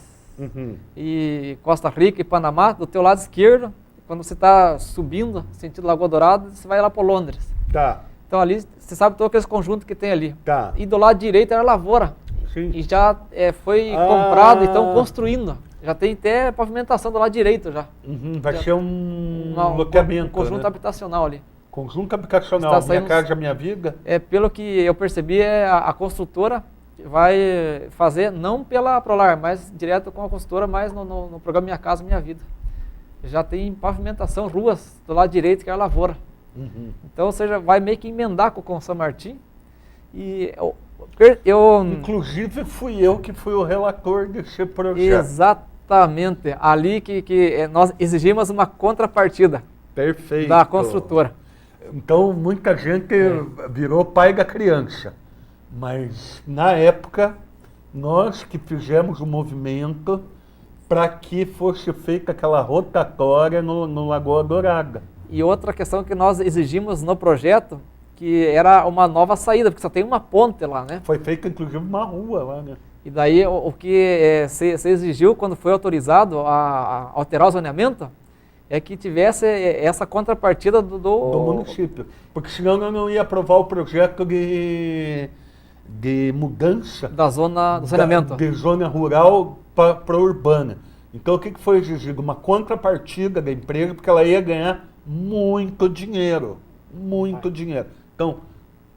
S10: e Costa Rica e Panamá, do teu lado esquerdo, quando você está subindo, sentido Lagoa Dourada, você vai lá para Londres.
S2: Tá.
S10: Então ali, você sabe todo aquele conjunto que tem ali.
S2: Tá.
S10: E do lado direito era a lavoura.
S2: Sim.
S10: E já foi comprado e estão construindo. Já tem até pavimentação do lado direito já.
S2: Vai ser um loteamento,
S10: um conjunto habitacional ali.
S2: Conjunto habitacional, Minha Casa Minha Vida?
S10: Pelo que eu percebi, a construtora vai fazer, não pela Prolar, mas direto com a construtora, mas no programa Minha Casa Minha Vida. Já tem pavimentação, ruas do lado direito, que é a lavoura. Então, ou seja, vai meio que emendar com o São Martim. E
S2: inclusive, fui eu que fui o relator desse projeto.
S10: Exatamente. Ali que nós exigimos uma contrapartida.
S2: Perfeito.
S10: Da construtora.
S2: Então, muita gente virou pai da criança. Mas, na época, nós que fizemos o movimento para que fosse feita aquela rotatória no Lagoa Dourada.
S10: E outra questão que nós exigimos no projeto, que era uma nova saída, porque só tem uma ponte lá, né?
S2: Foi feita, inclusive, uma rua lá, né?
S10: E daí, o que se exigiu, quando foi autorizado a alterar o zoneamento, é que tivesse essa contrapartida do
S2: município. Porque senão eu não ia aprovar o projeto de mudança
S10: da zona do zoneamento.
S2: De zona rural para urbana. Então, o que foi exigido? Uma contrapartida da empresa, porque ela ia ganhar muito dinheiro. Muito dinheiro. Então,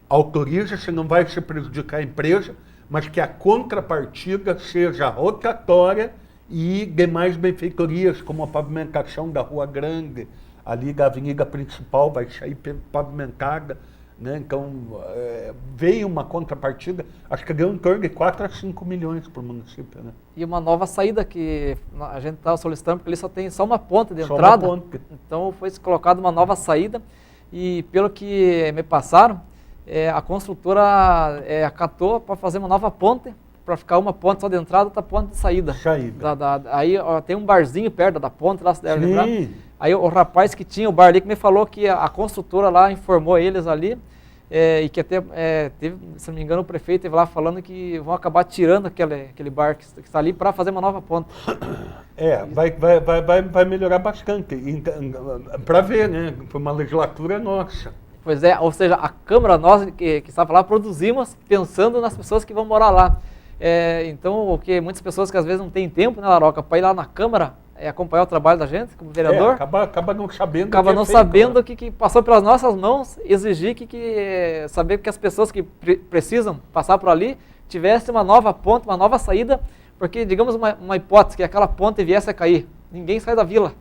S2: autoriza, você não vai se prejudicar a empresa, mas que a contrapartida seja rotatória e demais benfeitorias, como a pavimentação da Rua Grande, ali da avenida principal, vai sair pavimentada. Né? Então, veio uma contrapartida, acho que deu em torno de 4 a 5 milhões para o município. Né?
S10: E uma nova saída que a gente estava solicitando, porque ele tem só uma ponte de entrada.
S2: Uma ponte.
S10: Então, foi colocada uma nova saída e, pelo que me passaram, a construtora acatou para fazer uma nova ponte, para ficar uma ponte só de entrada e outra ponte de saída. Aí tem um barzinho perto da ponte, lá se deve lembrar. Aí o rapaz que tinha o bar ali, que me falou que a construtora lá informou eles ali, e que até teve, se não me engano, o prefeito esteve lá falando que vão acabar tirando aquele bar que está ali para fazer uma nova ponte.
S2: Vai melhorar bastante, para ver, né? Foi uma legislatura nossa.
S10: Pois é, ou seja, a Câmara, nós que estava lá, produzimos pensando nas pessoas que vão morar lá. Então, o que muitas pessoas que às vezes não têm tempo, né, Laroca, para ir lá na Câmara, acompanhar o trabalho da gente como vereador.
S2: Acaba não sabendo
S10: o que passou pelas nossas mãos, exigir saber que as pessoas que precisam passar por ali tivessem uma nova ponte, uma nova saída, porque, digamos, uma hipótese, que aquela ponte viesse a cair, ninguém sai da vila.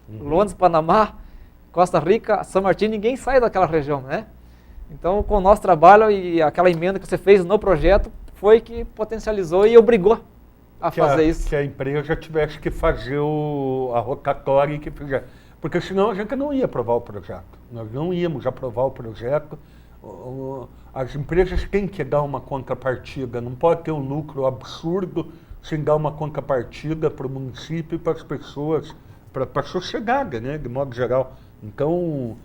S10: Londres, Panamá, Costa Rica, São Martin, ninguém sai daquela região, né? Então, com o nosso trabalho e aquela emenda que você fez no projeto, foi que potencializou e obrigou a fazer isso.
S2: Que a empresa tivesse que fazer a rotatória e que fizesse. Porque senão a gente não ia aprovar o projeto. Nós não íamos aprovar o projeto. As empresas têm que dar uma contrapartida, não pode ter um lucro absurdo sem dar uma contrapartida para o município e para as pessoas, para a sociedade, né, de modo geral. Então,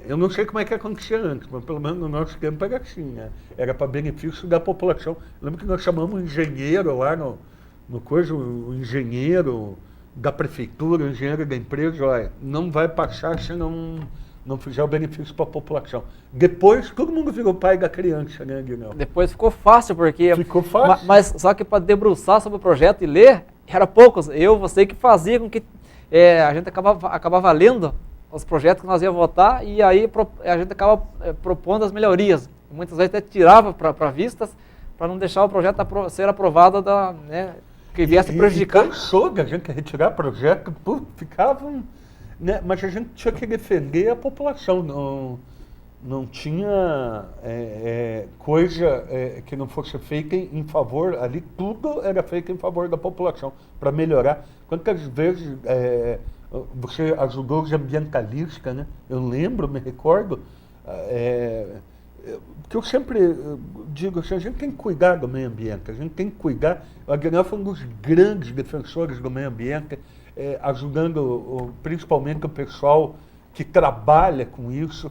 S2: eu não sei como é que acontecia antes, mas pelo menos no nosso tempo era assim, né? Era para benefício da população. Lembra que nós chamamos o engenheiro lá no coisa, o engenheiro da prefeitura, o engenheiro da empresa, olha, não vai passar se não fizer o benefício para a população. Depois, todo mundo virou pai da criança, né, Guilherme?
S10: Depois ficou fácil, porque...
S2: Ficou fácil.
S10: Mas só que para debruçar sobre o projeto e ler, era poucos. Você que fazia com que a gente acabava lendo os projetos que nós ia votar e aí a gente acaba propondo as melhorias. Muitas vezes até tirava para vistas, para não deixar o projeto ser aprovado, que viesse prejudicar.
S2: Cansou de a gente retirar projeto, ficavam... Né? Mas a gente tinha que defender a população, não tinha coisa que não fosse feita em favor, ali tudo era feito em favor da população, para melhorar. Quantas vezes você ajudou os ambientalistas, né? Eu lembro, me recordo, que eu sempre digo assim, a gente tem que cuidar do meio ambiente, a gente tem que cuidar. O Aguinaldo foi um dos grandes defensores do meio ambiente, ajudando principalmente o pessoal que trabalha com isso,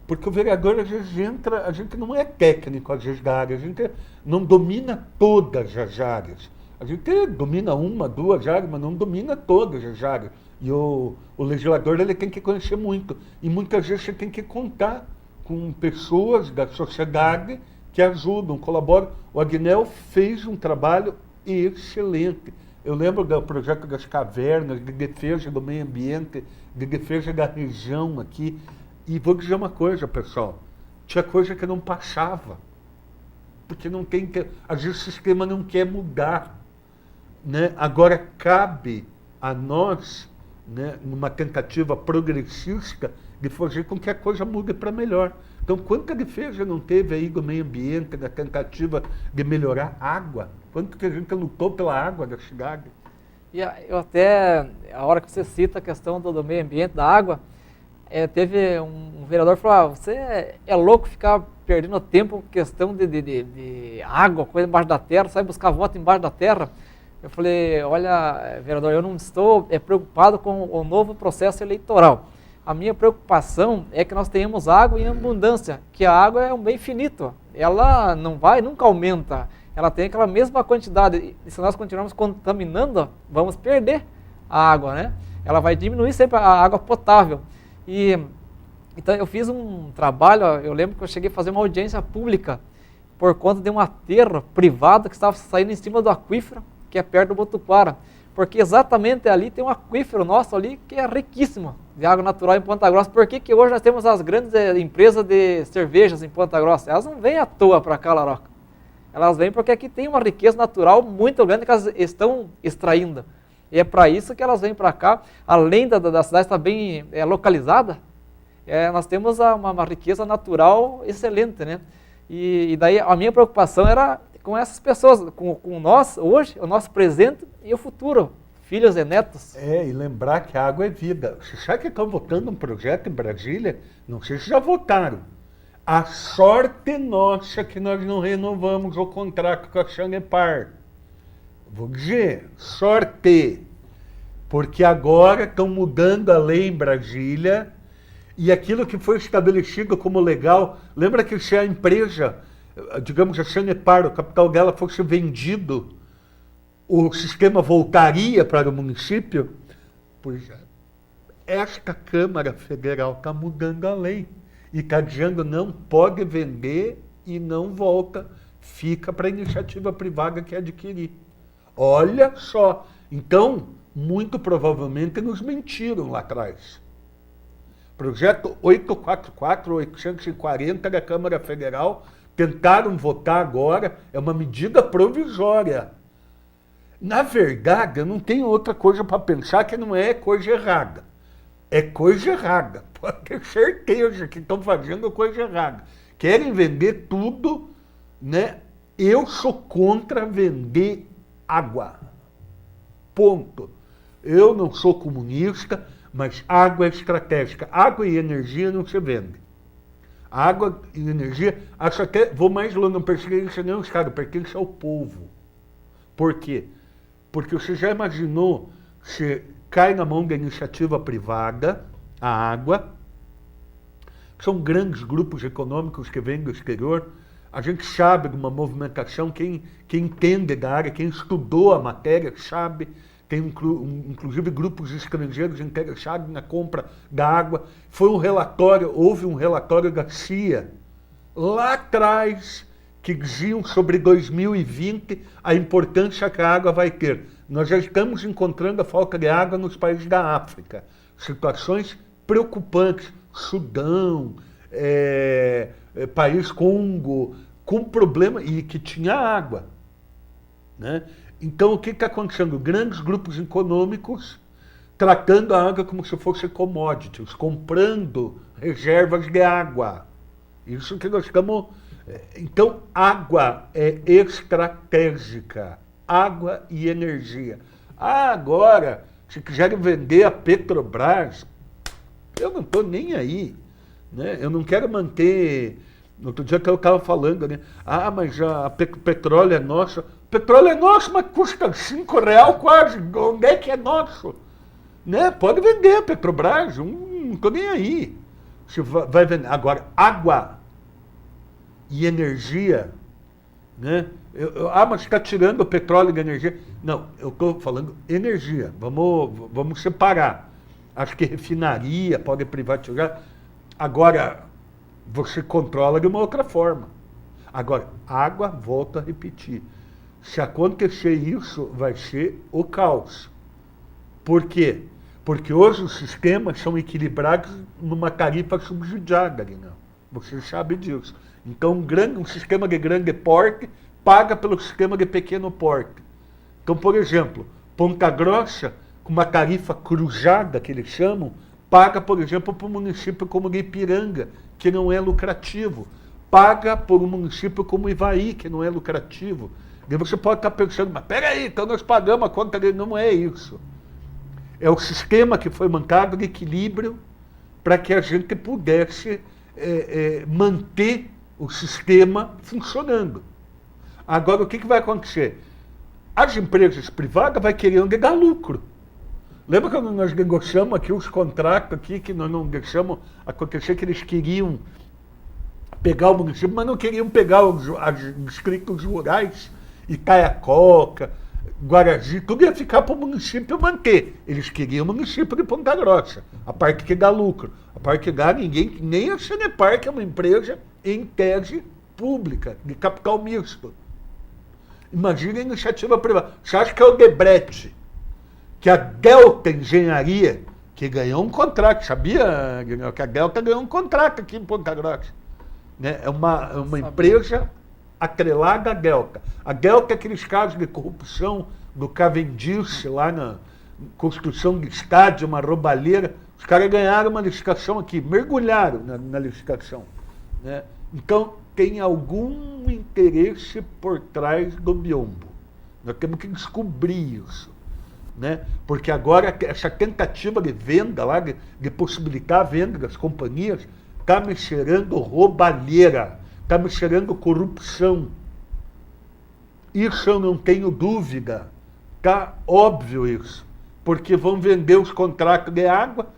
S2: porque o vereador às vezes entra, a gente não é técnico às vezes da área, a gente não domina todas as áreas. A gente domina uma, duas áreas, mas não domina todas as áreas. E o legislador ele tem que conhecer muito. E muitas vezes você tem que contar com pessoas da sociedade que ajudam, colaboram. O Agnel fez um trabalho excelente. Eu lembro do projeto das cavernas, de defesa do meio ambiente, de defesa da região aqui. E vou dizer uma coisa, pessoal, tinha coisa que não passava. Porque não tem que... Às vezes o sistema não quer mudar. Né? Agora cabe a nós, né, numa tentativa progressista, de fazer com que a coisa mude para melhor. Então, quanta defesa não teve aí do meio ambiente, na tentativa de melhorar a água? Quanto que a gente lutou pela água da cidade?
S10: E eu até, a hora que você cita a questão do meio ambiente, da água, teve um vereador que falou, você é louco ficar perdendo tempo com questão de água, coisa embaixo da terra, sai buscar voto embaixo da terra. Eu falei, olha, vereador, eu não estou preocupado com o novo processo eleitoral. A minha preocupação é que nós tenhamos água em abundância, que a água é um bem finito. Ela nunca aumenta. Ela tem aquela mesma quantidade. E se nós continuarmos contaminando, vamos perder a água, né? Ela vai diminuir sempre a água potável. Então eu fiz um trabalho, eu lembro que eu cheguei a fazer uma audiência pública por conta de um aterro privado que estava saindo em cima do aquífero, que é perto do Botuquara, porque exatamente ali tem um aquífero nosso ali que é riquíssimo de água natural em Ponta Grossa. Por que hoje nós temos as grandes empresas de cervejas em Ponta Grossa? Elas não vêm à toa para cá, Laroca. Elas vêm porque aqui tem uma riqueza natural muito grande que elas estão extraindo. E é para isso que elas vêm para cá. Além da cidade estar bem localizada, nós temos uma riqueza natural excelente, né? E daí a minha preocupação era com essas pessoas, com nós hoje, o nosso presente e o futuro, filhos e netos.
S2: E lembrar que a água é vida. Você sabe que estão votando um projeto em Brasília? Não sei se já votaram. A sorte nossa que nós não renovamos o contrato com a Sanepar. Vou dizer, sorte. Porque agora estão mudando a lei em Brasília E aquilo que foi estabelecido como legal, lembra que se a empresa, digamos a Sanepar, o capital dela fosse vendido, o sistema voltaria para o município? Pois é. Esta Câmara Federal está mudando a lei e está dizendo não pode vender e não volta, fica para a iniciativa privada que adquirir. Olha só, então, muito provavelmente nos mentiram lá atrás. Projeto 844, 840 da Câmara Federal, tentaram votar agora, é uma medida provisória. Na verdade, eu não tenho outra coisa para pensar que não é coisa errada. É coisa errada. Pode ter certeza que estão fazendo coisa errada. Querem vender tudo, né? Eu sou contra vender água. Ponto. Eu não sou comunista, mas água é estratégica. Água e energia não se vende. Água e energia, acho até, vou mais longe, não pertence nem ao Estado, pertence ao povo. Por quê? Porque você já imaginou se cai na mão da iniciativa privada, a água, são grandes grupos econômicos que vêm do exterior, a gente sabe de uma movimentação, quem entende da área, quem estudou a matéria, sabe, tem inclusive grupos estrangeiros interessados na compra da água. Houve um relatório da CIA, lá atrás, que diziam sobre 2020 a importância que a água vai ter. Nós já estamos encontrando a falta de água nos países da África. Situações preocupantes. Sudão, país Congo, com problema, e que tinha água. Né? Então, o que está acontecendo? Grandes grupos econômicos tratando a água como se fosse commodities, comprando reservas de água. Isso que nós estamos... Então, água é estratégica. Água e energia. Agora, se quiserem vender a Petrobras, eu não estou nem aí. Né? Eu não quero manter... Outro dia que eu estava falando, né? Mas o petróleo é nosso. Petróleo é nosso, mas custa R$5 quase. Onde é que é nosso? Né? Pode vender a Petrobras, não estou nem aí. Se vai vender. Agora, água e energia, né? Mas está tirando o petróleo da energia. Não, eu estou falando energia. Vamos separar. Acho que refinaria pode privatizar. Agora, você controla de uma outra forma. Agora, água, volto a repetir. Se acontecer isso, vai ser o caos. Por quê? Porque hoje os sistemas são equilibrados numa tarifa subsidiada. Não? Você sabe disso. Então, um sistema de grande porte paga pelo sistema de pequeno porte. Então, por exemplo, Ponta Grossa, com uma tarifa cruzada, que eles chamam, paga, por exemplo, para um município como de Ipiranga, que não é lucrativo. Paga por um município como Ivaí, que não é lucrativo. E você pode estar pensando, mas peraí, então nós pagamos a conta dele. Não é isso. É o sistema que foi montado de equilíbrio para que a gente pudesse manter o sistema funcionando. Agora, o que vai acontecer? As empresas privadas vão querer dar lucro. Lembra quando nós negociamos aqui os contratos aqui, que nós não deixamos acontecer, que eles queriam pegar o município, mas não queriam pegar os distritos rurais, Itaiacoca, Guarazi, tudo ia ficar para o município manter. Eles queriam o município de Ponta Grossa, a parte que dá lucro. A parte que dá ninguém, nem a Sanepar, que é uma empresa em tese pública, de capital misto. Imagina a iniciativa privada. Você acha que é o Debrecht, que a Delta Engenharia, que ganhou um contrato, sabia que a Delta ganhou um contrato aqui em Ponta Grossa? Né? É uma empresa atrelada à Delta. A Delta é aqueles casos de corrupção do Cavendish, lá na construção de estádio, uma roubalheira. Os caras ganharam uma licitação aqui, mergulharam na licitação. Né? Então, tem algum interesse por trás do biombo. Nós temos que descobrir isso. Né? Porque agora essa tentativa de venda, lá, de possibilitar a venda das companhias, está me cheirando roubalheira, está me cheirando corrupção. Isso eu não tenho dúvida. Está óbvio isso. Porque vão vender os contratos de água,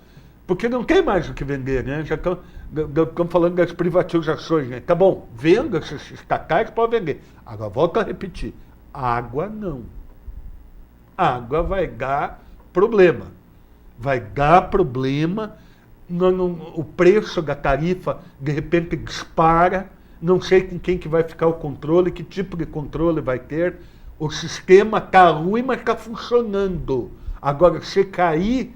S2: Porque não tem mais o que vender, né? Já estamos falando das privatizações, né? Tá bom, venda esses estatais, pode vender. Agora, volto a repetir, água não. Água vai dar problema. Vai dar problema, o preço da tarifa, de repente, dispara, não sei com quem que vai ficar o controle, que tipo de controle vai ter. O sistema está ruim, mas está funcionando. Agora, se cair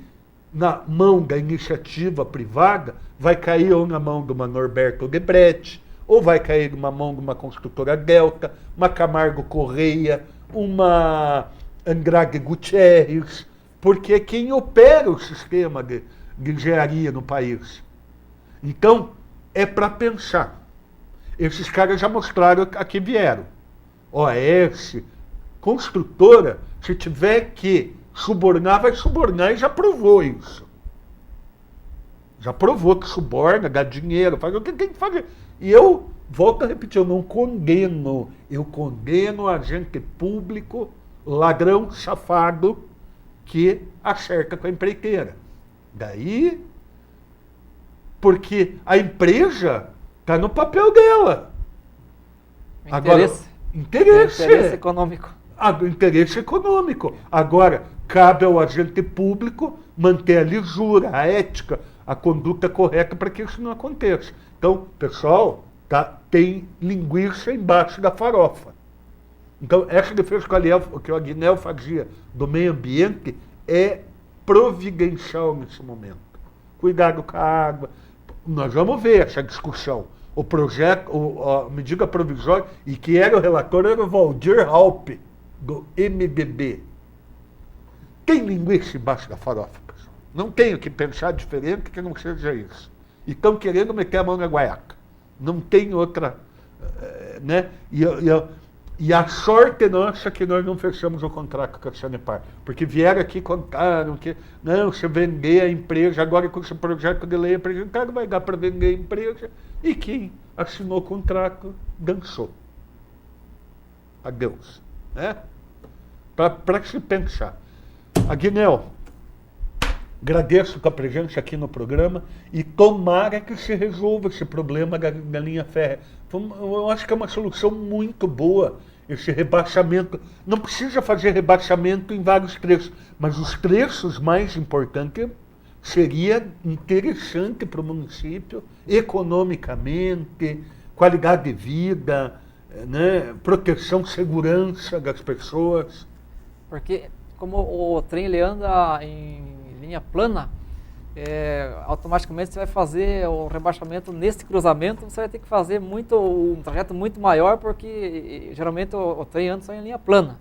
S2: na mão da iniciativa privada, vai cair ou na mão de uma Norberto Odebrecht, ou vai cair numa mão de uma construtora Delta, uma Camargo Correia, uma Andrade Gutierrez, porque é quem opera o sistema de engenharia no país. Então, é para pensar. Esses caras já mostraram a que vieram. OAS, construtora, se tiver que subornar, vai subornar e já provou isso. Já provou que suborna, dá dinheiro, faz o que tem que fazer. E eu, volto a repetir, eu não condeno. Eu condeno agente público, ladrão, safado, que acerta com a empreiteira. Daí, porque a empresa está no papel dela.
S10: Interesse.
S2: Agora, interesse
S10: econômico.
S2: Interesse econômico. Agora, cabe ao agente público manter a lisura, a ética, a conduta correta para que isso não aconteça. Então, pessoal, tem linguiça embaixo da farofa. Então, essa defesa que o Aguinel fazia do meio ambiente é providencial nesse momento. Cuidado com a água. Nós vamos ver essa discussão. O projeto, a medida provisória, e que era o relator, era o Valdir Halpe, do MDB. Tem linguiça embaixo da farofa, pessoal. Não tenho que pensar diferente que não seja isso. E estão querendo meter a mão na guaiaca. Não tem outra... né? E a sorte nossa é que nós não fechamos o contrato com a Sanepar. Porque vieram aqui e contaram que, não, se vender a empresa, agora com esse projeto de lei apresentado, vai dar para vender a empresa. E quem assinou o contrato dançou. Adeus. Né? Para se pensar. Aguinel, agradeço a presença aqui no programa e tomara que se resolva esse problema da linha férrea. Eu acho que é uma solução muito boa, esse rebaixamento. Não precisa fazer rebaixamento em vários trechos, mas os trechos mais importantes seria interessante para o município, economicamente, qualidade de vida, né, proteção, segurança das pessoas.
S10: Porque como o trem ele anda em linha plana, automaticamente você vai fazer o rebaixamento nesse cruzamento, você vai ter que fazer um trajeto muito maior, porque geralmente o trem anda só em linha plana.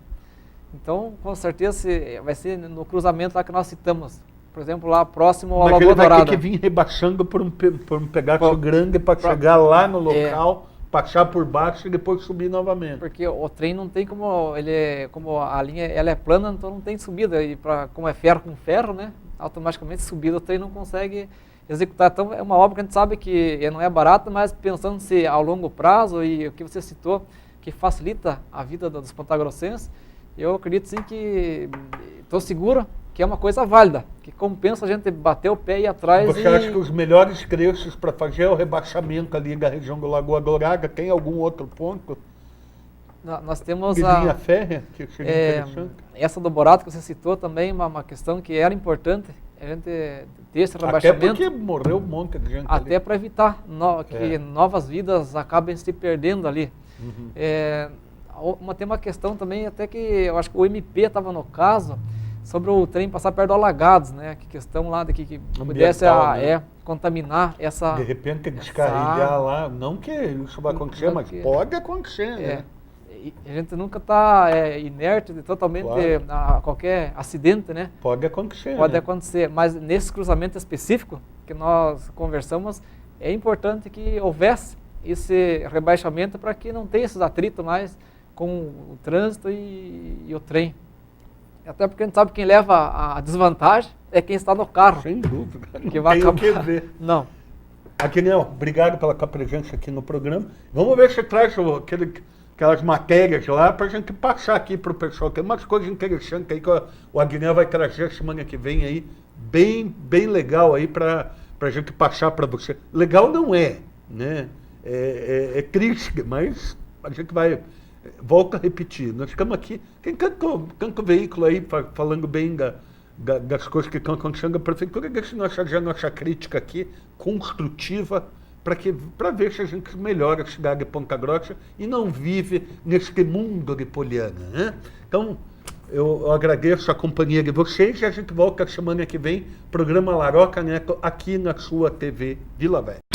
S10: Então, com certeza, vai ser no cruzamento lá que nós citamos. Por exemplo, lá próximo ao Lagoa Dourada.
S2: Mas ele vai ter que vir rebaixando por um pedaço grande para chegar lá no local, passar por baixo e depois subir novamente.
S10: Porque o trem não tem como a linha ela é plana, então não tem subida. E como é ferro com ferro, né? Automaticamente subida o trem não consegue executar. Então é uma obra que a gente sabe que não é barata, mas pensando-se ao longo prazo e o que você citou, que facilita a vida dos pontagrossenses, eu acredito sim que estou seguro que é uma coisa válida, que compensa a gente bater o pé e ir atrás.
S2: Você acha que os melhores trechos para fazer o rebaixamento ali da região do Lagoa Dourada, tem algum outro ponto?
S10: Nós temos
S2: linha férrea, que seria interessante.
S10: Essa do Borato que você citou também, uma questão que era importante, a gente ter esse rebaixamento.
S2: Até porque morreu um monte de gente
S10: até para evitar que novas vidas acabem se perdendo ali. Uhum. Tem uma questão também, até que eu acho que o MP estava no caso, sobre o trem passar perto do Alagados, né? Que questão lá de que pudesse contaminar essa...
S2: De repente descarregar lá, não que isso vai acontecer, mas pode acontecer, né?
S10: A gente nunca está inerte totalmente a qualquer acidente, né?
S2: Pode acontecer.
S10: Pode acontecer, mas nesse cruzamento específico que nós conversamos, é importante que houvesse esse rebaixamento para que não tenha esses atritos mais com o trânsito e o trem. Até porque a gente sabe que quem leva a desvantagem é quem está no carro.
S2: Sem dúvida.
S10: Que vai acabar...
S2: que ver.
S10: Não.
S2: Aguinel, obrigado pela tua presença aqui no programa. Vamos ver se traz aquelas matérias lá para a gente passar aqui para o pessoal. Tem umas coisas interessantes aí que o Aguinel vai trazer semana que vem aí bem legal aí para a gente passar para você. Legal não é, né? É triste, mas a gente vai... Volto a repetir, nós ficamos aqui... Quem canta o veículo aí falando bem das coisas que estão acontecendo, a prefeitura deixa a nossa crítica aqui construtiva para ver se a gente melhora a cidade de Ponta Grossa e não vive neste mundo de poliana, né? Então, eu agradeço a companhia de vocês e a gente volta semana que vem, programa Laroca Neto, aqui na sua TV Vila Velha.